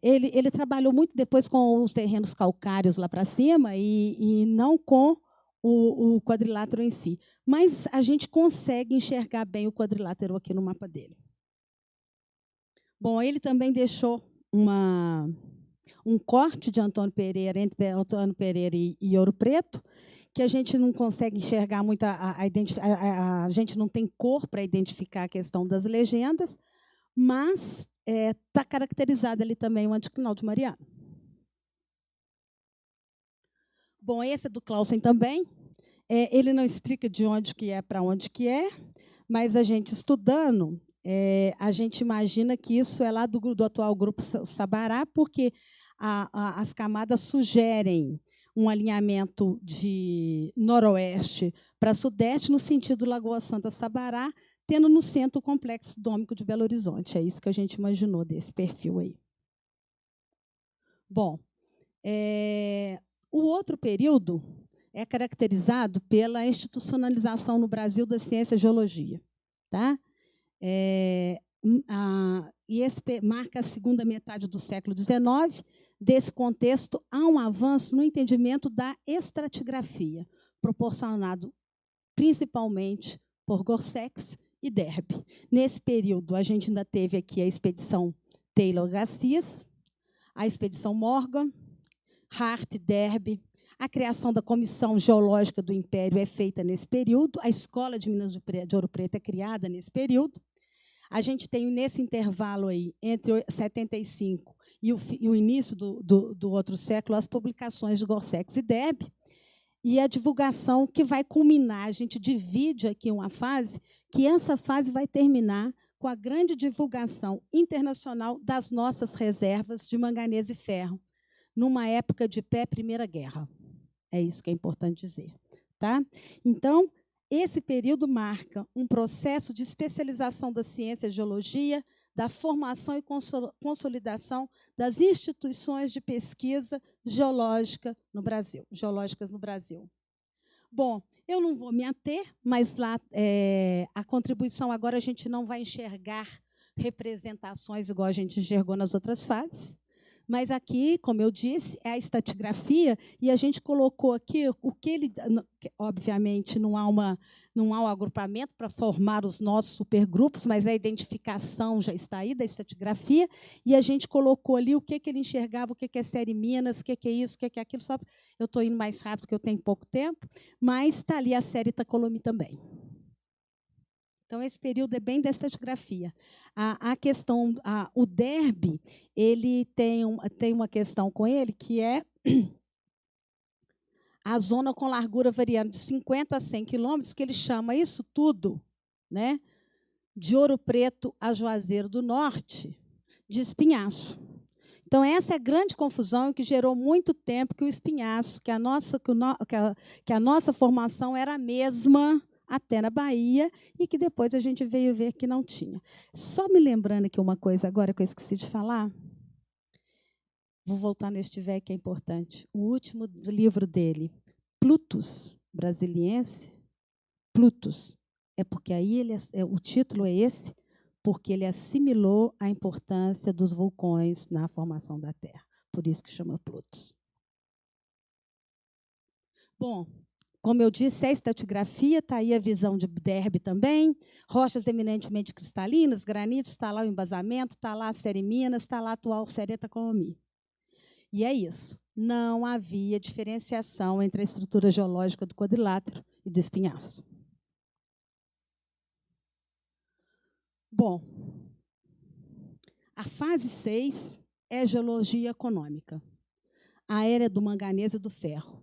ele trabalhou muito depois com os terrenos calcários lá para cima e não com o quadrilátero em si. Mas a gente consegue enxergar bem o quadrilátero aqui no mapa dele. Bom, ele também deixou um corte de Antônio Pereira, entre Antônio Pereira e Ouro Preto, que a gente não consegue enxergar muito, a gente não tem cor para identificar a questão das legendas, mas está caracterizado ali também o anticlinal de Mariana. Bom, esse é do Clausen também. Ele não explica de onde que é para onde que é, mas a gente estudando, a gente imagina que isso é lá do atual Grupo Sabará, porque as camadas sugerem um alinhamento de noroeste para sudeste, no sentido Lagoa Santa-Sabará, tendo no centro o Complexo Dômico de Belo Horizonte. É isso que a gente imaginou desse perfil aí. Bom, o outro período é caracterizado pela institucionalização no Brasil da ciência e geologia. Tá? E esse marca a segunda metade do século XIX. Desse contexto, há um avanço no entendimento da estratigrafia, proporcionado principalmente por Gorsex e Derby. Nesse período, a gente ainda teve aqui a expedição Taylor-Garcias, a expedição Morgan, Hart, Derby. A criação da Comissão Geológica do Império é feita nesse período, a Escola de Minas de Ouro Preto é criada nesse período. A gente tem, nesse intervalo aí, entre 75 e o início do outro século, as publicações de Gorsex e Derby, e a divulgação que vai culminar. A gente divide aqui uma fase, que essa fase vai terminar com a grande divulgação internacional das nossas reservas de manganês e ferro, numa época de pré-Primeira Guerra. É isso que é importante dizer. Tá? Então, esse período marca um processo de especialização da ciência e geologia, da formação e consolidação das instituições de pesquisa geológicas no Brasil. Bom, eu não vou me ater, mas lá a contribuição agora a gente não vai enxergar representações igual a gente enxergou nas outras fases. Mas aqui, como eu disse, é a estratigrafia, e a gente colocou aqui o que ele... Obviamente, não há um agrupamento para formar os nossos supergrupos, mas a identificação já está aí da estratigrafia, e a gente colocou ali o que ele enxergava, o que é série Minas, o que é isso, o que é aquilo. Só eu estou indo mais rápido, porque eu tenho pouco tempo, mas está ali a série Itacolomi também. Então, esse período é bem da estratigrafia. A questão, o Derby, ele tem uma questão com ele, que é a zona com largura variando de 50 a 100 quilômetros, que ele chama isso tudo, né, de Ouro Preto a Juazeiro do Norte, de espinhaço. Então, essa é a grande confusão que gerou muito tempo que o espinhaço, que a nossa formação era a mesma até na Bahia, e que depois a gente veio ver que não tinha. Só me lembrando aqui uma coisa agora que eu esqueci de falar. Vou voltar no Estivec, que é importante. O último livro dele, Plutus Brasiliense. Plutus. É porque aí o título é esse, porque ele assimilou a importância dos vulcões na formação da Terra. Por isso que chama Plutus. Bom, como eu disse, a estratigrafia, está aí a visão de Derby também, rochas eminentemente cristalinas, granitos, está lá o embasamento, está lá a série Minas, está lá a atual série Itacolomi. E é isso. Não havia diferenciação entre a estrutura geológica do quadrilátero e do espinhaço. Bom, a fase 6 é geologia econômica, a era do manganês e do ferro.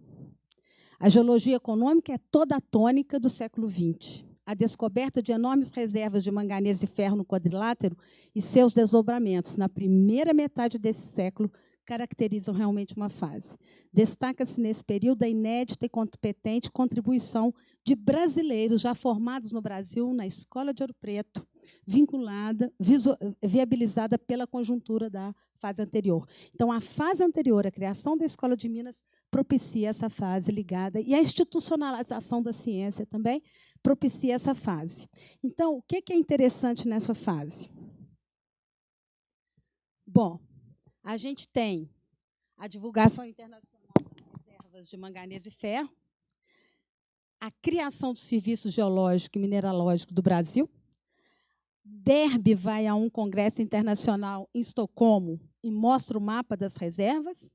A geologia econômica é toda a tônica do século XX. A descoberta de enormes reservas de manganês e ferro no quadrilátero e seus desdobramentos na primeira metade desse século caracterizam realmente uma fase. Destaca-se nesse período a inédita e competente contribuição de brasileiros já formados no Brasil na Escola de Ouro Preto, viabilizada pela conjuntura da fase anterior. Então, a fase anterior, a criação da Escola de Minas, propicia essa fase ligada, e a institucionalização da ciência também propicia essa fase. Então, o que é interessante nessa fase? Bom, a gente tem a divulgação internacional das reservas de manganês e ferro, a criação do Serviço Geológico e Mineralógico do Brasil. Derby vai a um congresso internacional em Estocolmo e mostra o mapa das reservas.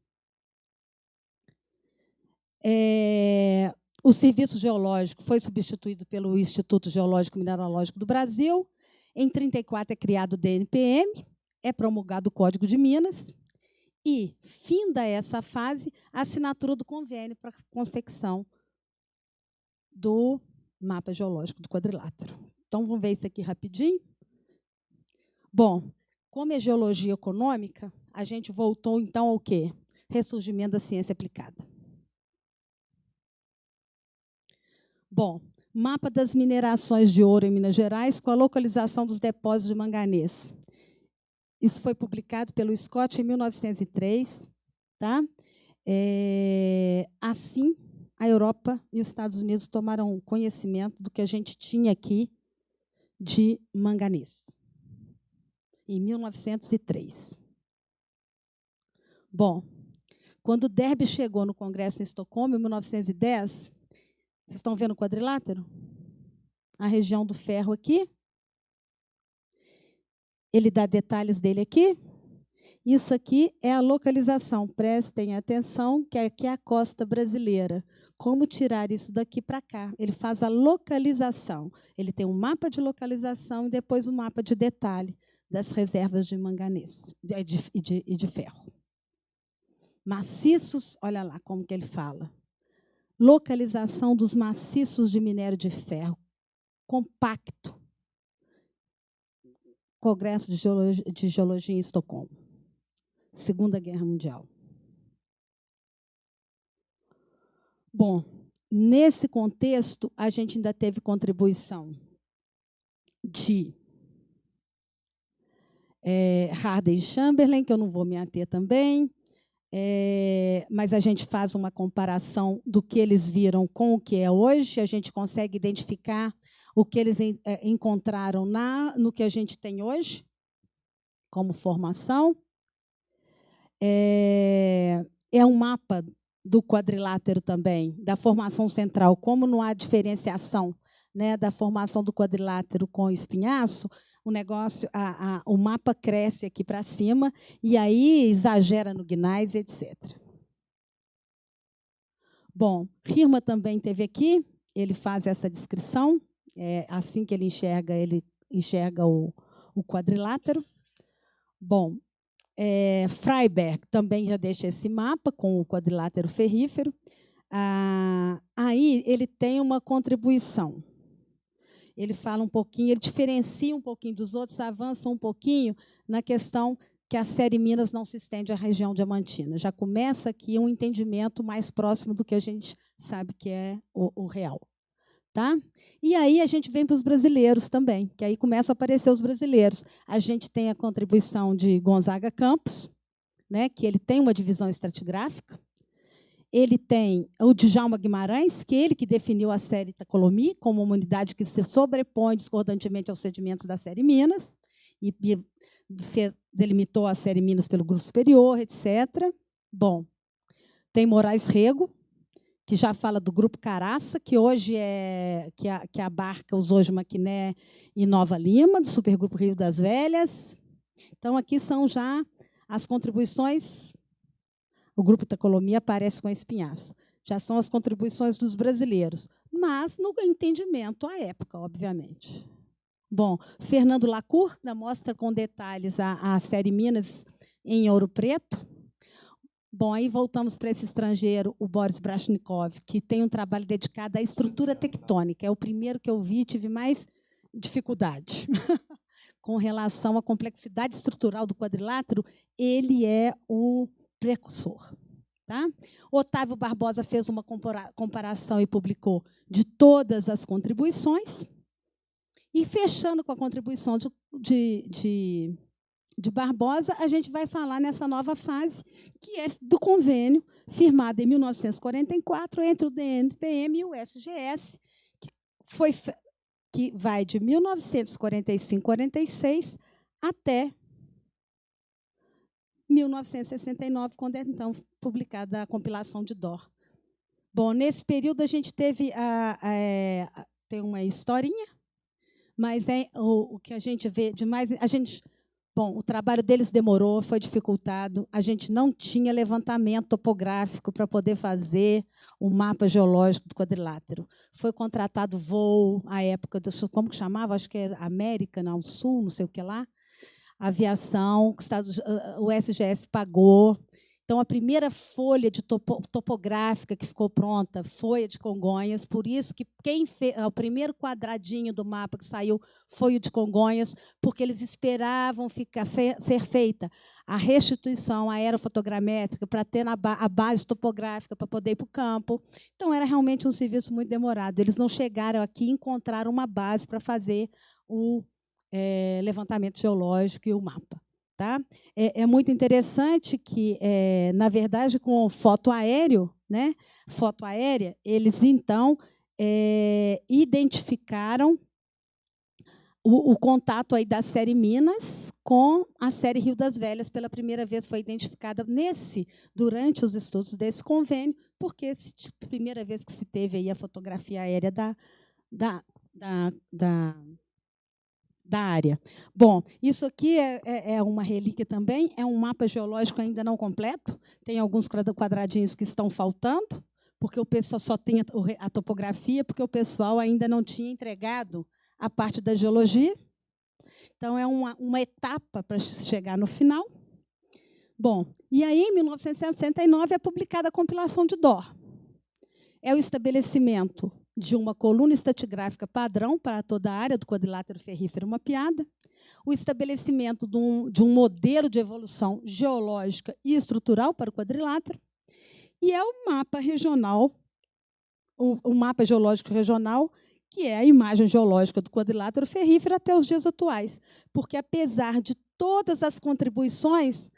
O Serviço Geológico foi substituído pelo Instituto Geológico e Mineralógico do Brasil. Em 1934 é criado o DNPM, é promulgado o Código de Minas e finda essa fase a assinatura do convênio para a confecção do mapa geológico do quadrilátero. Então, vamos ver isso aqui rapidinho. Bom, como é geologia econômica, a gente voltou, então, ao quê? Ressurgimento da ciência aplicada. Bom, mapa das minerações de ouro em Minas Gerais com a localização dos depósitos de manganês. Isso foi publicado pelo Scott em 1903. Tá? Assim, a Europa e os Estados Unidos tomaram conhecimento do que a gente tinha aqui de manganês, em 1903. Bom, quando Derby chegou no Congresso em Estocolmo, em 1910, vocês estão vendo o quadrilátero? A região do ferro aqui. Ele dá detalhes dele aqui. Isso aqui é a localização. Prestem atenção que aqui é a costa brasileira. Como tirar isso daqui para cá? Ele faz a localização. Ele tem um mapa de localização e depois um mapa de detalhe das reservas de manganês e de ferro. Maciços, olha lá como que ele fala. Localização dos maciços de minério de ferro. Compacto. Congresso de Geologia em Estocolmo. Segunda Guerra Mundial. Bom, nesse contexto, a gente ainda teve contribuição de Harding e Chamberlain, que eu não vou me ater também, mas a gente faz uma comparação do que eles viram com o que é hoje, a gente consegue identificar o que eles encontraram no que a gente tem hoje, como formação. É um mapa do quadrilátero também, da formação central. Como não há diferenciação, né, da formação do quadrilátero com o espinhaço, o negócio, o mapa cresce aqui para cima e aí exagera no gneiss, etc. Bom, Hirman também teve aqui, ele faz essa descrição, assim que ele enxerga o quadrilátero. Bom, Freiberg também já deixa esse mapa com o quadrilátero ferrífero. Aí ele tem uma contribuição. Ele fala um pouquinho, ele diferencia um pouquinho dos outros, avança um pouquinho na questão que a série Minas não se estende à região diamantina. Já começa aqui um entendimento mais próximo do que a gente sabe que é o real. Tá? E aí a gente vem para os brasileiros também, que aí começam a aparecer os brasileiros. A gente tem a contribuição de Gonzaga Campos, né, que ele tem uma divisão estratigráfica. Ele tem o Djalma Guimarães, que ele que definiu a série Itacolomi como uma unidade que se sobrepõe discordantemente aos sedimentos da série Minas, e delimitou a série Minas pelo grupo superior, etc. Bom, tem Moraes Rego, que já fala do grupo Caraça, que hoje que abarca os hoje Maquiné e Nova Lima, do supergrupo Rio das Velhas. Então, aqui são já as contribuições. O grupo Itacolomi aparece com espinhaço. Já são as contribuições dos brasileiros, mas no entendimento à época, obviamente. Bom, Fernando Lacour mostra com detalhes a série Minas em Ouro Preto. Bom, aí voltamos para esse estrangeiro, o Boris Brashnikov, que tem um trabalho dedicado à estrutura tectônica. É o primeiro que eu vi, tive mais dificuldade. Com relação à complexidade estrutural do quadrilátero, ele é o precursor. Tá? Otávio Barbosa fez uma comparação e publicou de todas as contribuições. E, fechando com a contribuição de Barbosa, a gente vai falar nessa nova fase, que é do convênio firmado em 1944 entre o DNPM e o SGS, que vai de 1945-46 até 1969, quando é então publicada a compilação de DOR. Bom, nesse período a gente teve tem uma historinha, mas o que a gente vê de mais... Bom, o trabalho deles demorou, foi dificultado. A gente não tinha levantamento topográfico para poder fazer o mapa geológico do quadrilátero. Foi contratado voo, à época, como que chamava? Acho que é América, não, Sul, não sei o que lá. Aviação, o SGS pagou. Então, a primeira folha de topográfica que ficou pronta foi a de Congonhas, por isso que o primeiro quadradinho do mapa que saiu foi o de Congonhas, porque eles esperavam ser feita a restituição aerofotogramétrica para ter a base topográfica para poder ir para o campo. Então, era realmente um serviço muito demorado. Eles não chegaram aqui e encontraram uma base para fazer o levantamento geológico e o mapa. Tá? É muito interessante que, na verdade, com foto aéreo, né, foto aérea, eles, então, identificaram o contato aí da série Minas com a série Rio das Velhas. Pela primeira vez foi identificada durante os estudos desse convênio, porque a primeira vez que se teve aí a fotografia aérea da área. Bom, isso aqui é uma relíquia também, é um mapa geológico ainda não completo, tem alguns quadradinhos que estão faltando, porque o pessoal só tem a topografia, porque o pessoal ainda não tinha entregado a parte da geologia. Então, é uma etapa para chegar no final. Bom, e aí, em 1969, é publicada a compilação de DOR. É o estabelecimento de uma coluna estratigráfica padrão para toda a área do quadrilátero ferrífero mapeada, o estabelecimento de um modelo de evolução geológica e estrutural para o quadrilátero, e é o mapa regional, o mapa geológico regional, que é a imagem geológica do quadrilátero ferrífero até os dias atuais, porque, apesar de todas as contribuições,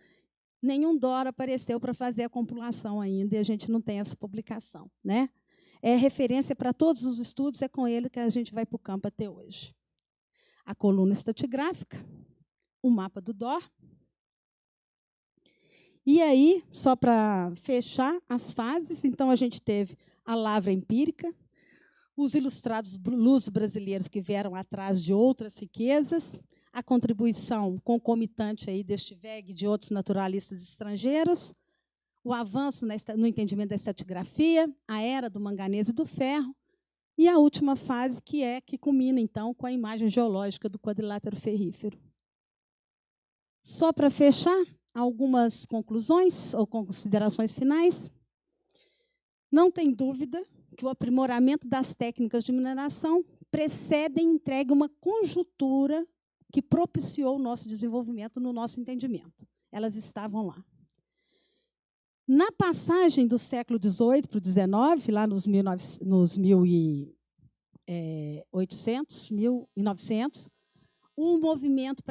nenhum DOR apareceu para fazer a compilação ainda, e a gente não tem essa publicação, né? É referência para todos os estudos, é com ele que a gente vai para o campo até hoje. A coluna estratigráfica, o mapa do DOR. E aí, só para fechar as fases, então a gente teve a lavra empírica, os ilustrados lusos brasileiros que vieram atrás de outras riquezas, a contribuição concomitante aí deste VEG e de outros naturalistas estrangeiros, o avanço no entendimento da estratigrafia, a era do manganês e do ferro, e a última fase, que culmina, então, com a imagem geológica do quadrilátero ferrífero. Só para fechar, algumas conclusões ou considerações finais. Não tem dúvida que o aprimoramento das técnicas de mineração precede e entrega uma conjuntura que propiciou o nosso desenvolvimento no nosso entendimento. Elas estavam lá. Na passagem do século XVIII para o XIX, lá nos 1900, o movimento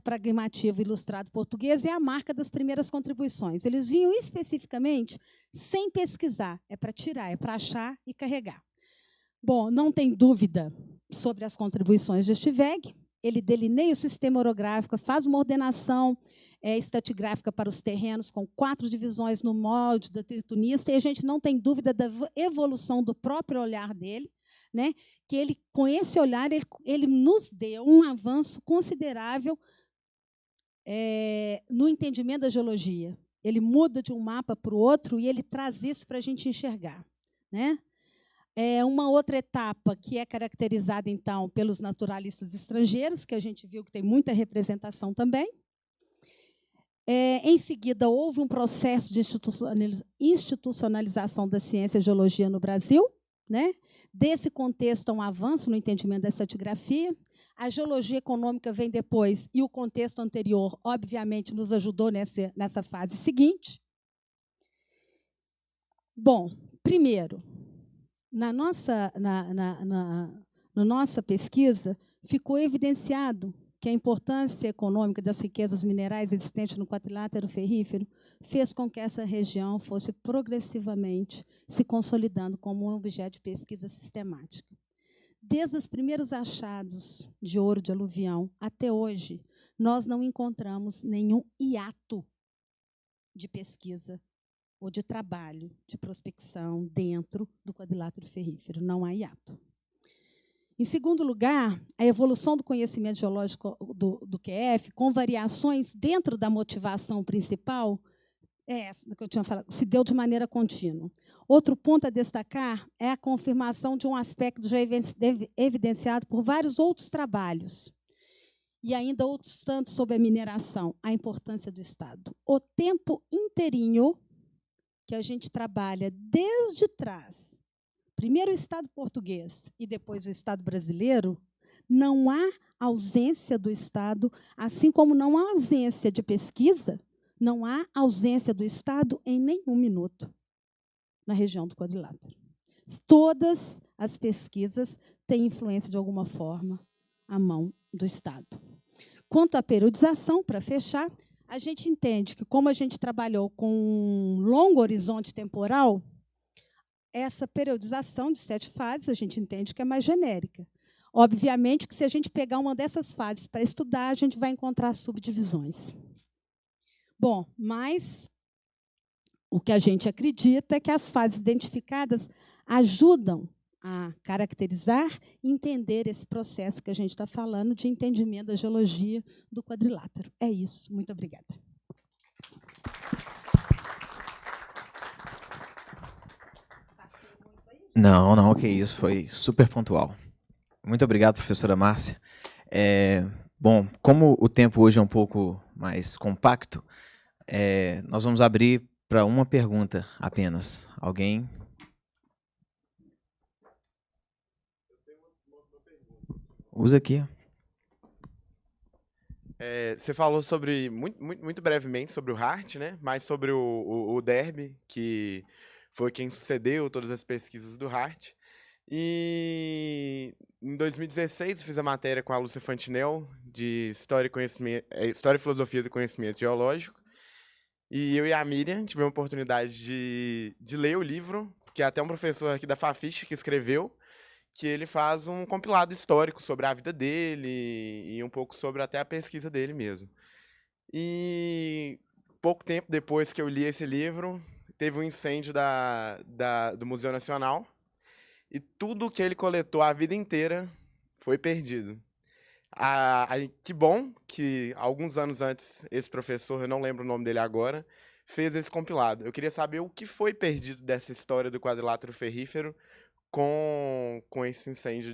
pragmativo ilustrado português é a marca das primeiras contribuições. Eles vinham especificamente sem pesquisar, é para tirar, é para achar e carregar. Bom, não tem dúvida sobre as contribuições deste VEG. Ele delineia o sistema orográfico, faz uma ordenação estratigráfica para os terrenos, com 4 divisões no molde da tritonista, e a gente não tem dúvida da evolução do próprio olhar dele, né? Que ele, com esse olhar, ele nos deu um avanço considerável no entendimento da geologia. Ele muda de um mapa para o outro e ele traz isso para a gente enxergar, né? Uma outra etapa que é caracterizada, então, pelos naturalistas estrangeiros, que a gente viu que tem muita representação também. Em seguida, houve um processo de institucionalização da ciência e geologia no Brasil, né? Desse contexto, um avanço no entendimento da estratigrafia. A geologia econômica vem depois, e o contexto anterior, obviamente, nos ajudou nessa fase seguinte. Bom, primeiro, na nossa pesquisa, ficou evidenciado que a importância econômica das riquezas minerais existentes no quadrilátero ferrífero fez com que essa região fosse progressivamente se consolidando como um objeto de pesquisa sistemática. Desde os primeiros achados de ouro de aluvião até hoje, nós não encontramos nenhum hiato de pesquisa ou de trabalho de prospecção dentro do quadrilátero ferrífero. Não há hiato. Em segundo lugar, a evolução do conhecimento geológico do QF, com variações dentro da motivação principal, essa que eu tinha falado, se deu de maneira contínua. Outro ponto a destacar é a confirmação de um aspecto já evidenciado por vários outros trabalhos. e ainda outros tantos sobre a mineração, a importância do Estado. O tempo inteirinho que a gente trabalha desde trás, primeiro o Estado português e depois o Estado brasileiro, não há ausência do Estado, assim como não há ausência de pesquisa, não há ausência do Estado em nenhum minuto na região do quadrilátero. Todas as pesquisas têm influência, de alguma forma, à mão do Estado. Quanto à periodização, para fechar, a gente entende que, como a gente trabalhou com um longo horizonte temporal, essa periodização de 7 fases, a gente entende que é mais genérica. Obviamente que, se a gente pegar uma dessas fases para estudar, a gente vai encontrar subdivisões. Bom, mas o que a gente acredita é que as fases identificadas ajudam a caracterizar e entender esse processo que a gente está falando de entendimento da geologia do quadrilátero. É isso. Muito obrigada. Não, não, que isso. Foi super pontual. Muito obrigado, professora Márcia. Bom, como o tempo hoje é um pouco mais compacto, nós vamos abrir para uma pergunta apenas. Alguém? Usa aqui. Você falou sobre, muito brevemente, sobre o Hart, né? Mas sobre o Derby, que foi quem sucedeu todas as pesquisas do Hart. E em 2016 eu fiz a matéria com a Lúcia Fantinel, de História e Filosofia do Conhecimento Geológico. E eu e a Miriam tivemos a oportunidade de ler o livro, que é até um professor aqui da Fafiche que escreveu, que ele faz um compilado histórico sobre a vida dele e um pouco sobre até a pesquisa dele mesmo. E pouco tempo depois que eu li esse livro, teve um incêndio do Museu Nacional e tudo que ele coletou a vida inteira foi perdido. Que bom que, alguns anos antes, esse professor, eu não lembro o nome dele agora, fez esse compilado. Eu queria saber o que foi perdido dessa história do quadrilátero ferrífero com esse incêndio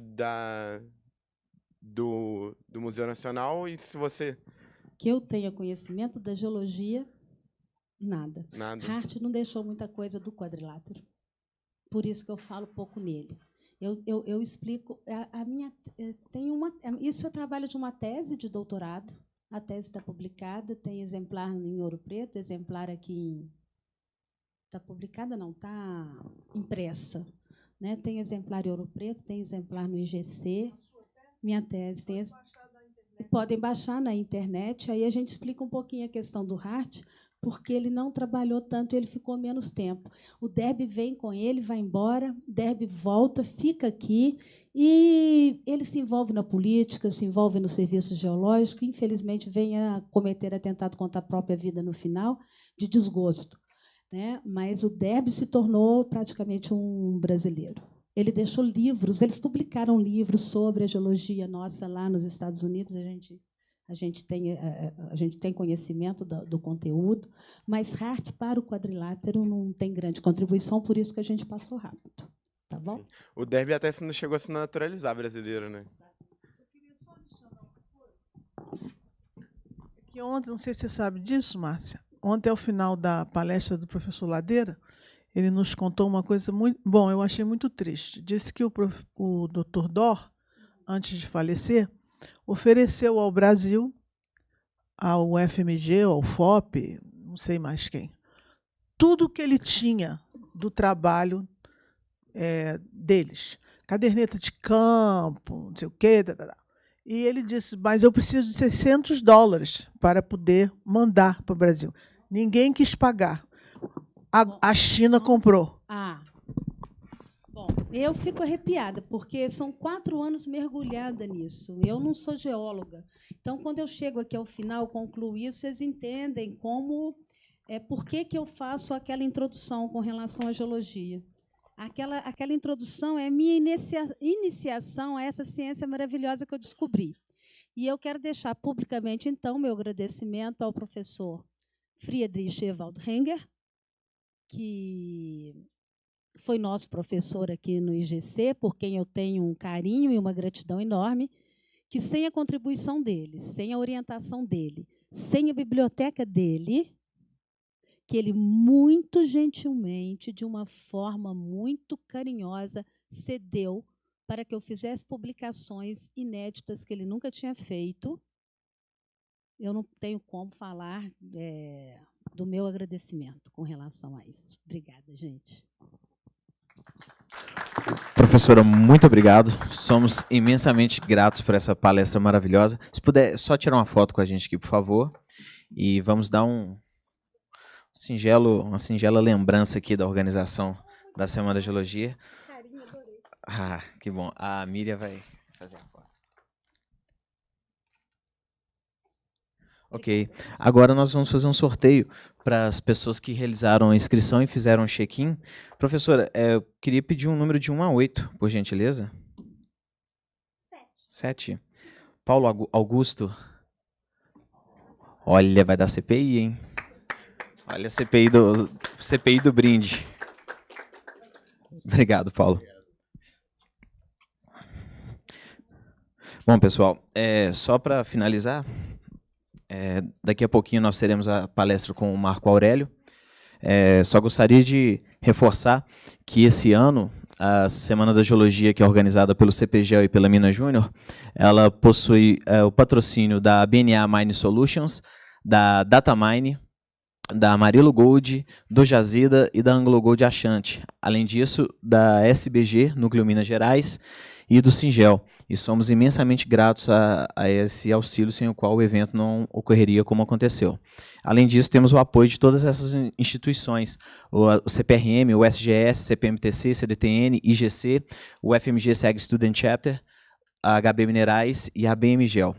do Museu Nacional, e se você... Que eu tenha conhecimento da geologia, nada. Nada. Hart não deixou muita coisa do quadrilátero. Por isso que eu falo pouco nele. Eu explico. Isso é trabalho de uma tese de doutorado. A tese está publicada, tem exemplar em Ouro Preto, exemplar aqui está publicada, não, está impressa. Né? Tem exemplar em Ouro Preto, tem exemplar no IGC. Minha tese tem. Podem baixar na internet, aí a gente explica um pouquinho a questão do Hart, porque ele não trabalhou tanto, ele ficou menos tempo. O Derby vem com ele, vai embora, Derby volta, fica aqui, e ele se envolve na política, se envolve no serviço geológico, e, infelizmente, vem a cometer atentado contra a própria vida no final, de desgosto. Né? Mas o Derby se tornou praticamente um brasileiro. Ele deixou livros, eles publicaram livros sobre a geologia nossa lá nos Estados Unidos, a gente tem conhecimento do conteúdo, mas Hart para o quadrilátero não tem grande contribuição, por isso que a gente passou rápido. Tá bom? Sim. O Derby até não chegou a se naturalizar brasileiro, né? Eu queria só adicionar uma coisa. Que ontem, não sei se você sabe disso, Márcia, ontem, ao final da palestra do professor Ladeira, ele nos contou uma coisa muito... Bom, eu achei muito triste. Disse que o Dr. Dor, antes de falecer, ofereceu ao Brasil, ao FMG, ao FOP, não sei mais quem, tudo que ele tinha do trabalho deles. Caderneta de campo, não sei o quê. E ele disse, mas eu preciso de $600 para poder mandar para o Brasil. Ninguém quis pagar. A China comprou. Bom, eu fico arrepiada, porque são 4 anos mergulhada nisso. Eu não sou geóloga. Então, quando eu chego aqui ao final, concluo isso, vocês entendem como... por que eu faço aquela introdução com relação à geologia. Aquela introdução é minha iniciação a essa ciência maravilhosa que eu descobri. E eu quero deixar publicamente, então, meu agradecimento ao professor Friedrich Ewald Henger, que foi nosso professor aqui no IGC, por quem eu tenho um carinho e uma gratidão enorme, que sem a contribuição dele, sem a orientação dele, sem a biblioteca dele, que ele muito gentilmente, de uma forma muito carinhosa, cedeu para que eu fizesse publicações inéditas que ele nunca tinha feito, eu não tenho como falar do meu agradecimento com relação a isso. Obrigada, gente. Professora, muito obrigado. Somos imensamente gratos por essa palestra maravilhosa. Se puder, só tirar uma foto com a gente aqui, por favor. E vamos dar uma singela lembrança aqui da organização da Semana da Geologia. Ah, que bom. A Miriam vai fazer a foto. Ok. Agora nós vamos fazer um sorteio para as pessoas que realizaram a inscrição e fizeram o check-in. Professora, eu queria pedir um número de 1 a 8, por gentileza. 7. Paulo Augusto. Olha, vai dar CPI, hein? Olha a CPI do brinde. Obrigado, Paulo. Bom, pessoal, só para finalizar, daqui a pouquinho nós teremos a palestra com o Marco Aurélio. Só gostaria de reforçar que esse ano, a Semana da Geologia, que é organizada pelo CPGEL e pela Minas Júnior, ela possui o patrocínio da BNA Mine Solutions, da Datamine, da Amarillo Gold, do Jazida e da Anglo Gold Achante. Além disso, da SBG, Núcleo Minas Gerais, e do Singel. E somos imensamente gratos a esse auxílio, sem o qual o evento não ocorreria como aconteceu. Além disso, temos o apoio de todas essas instituições, o CPRM, o SGS, CPMTC, CDTN, IGC, o FMG SEG Student Chapter, a HB Minerais e a BMGEL.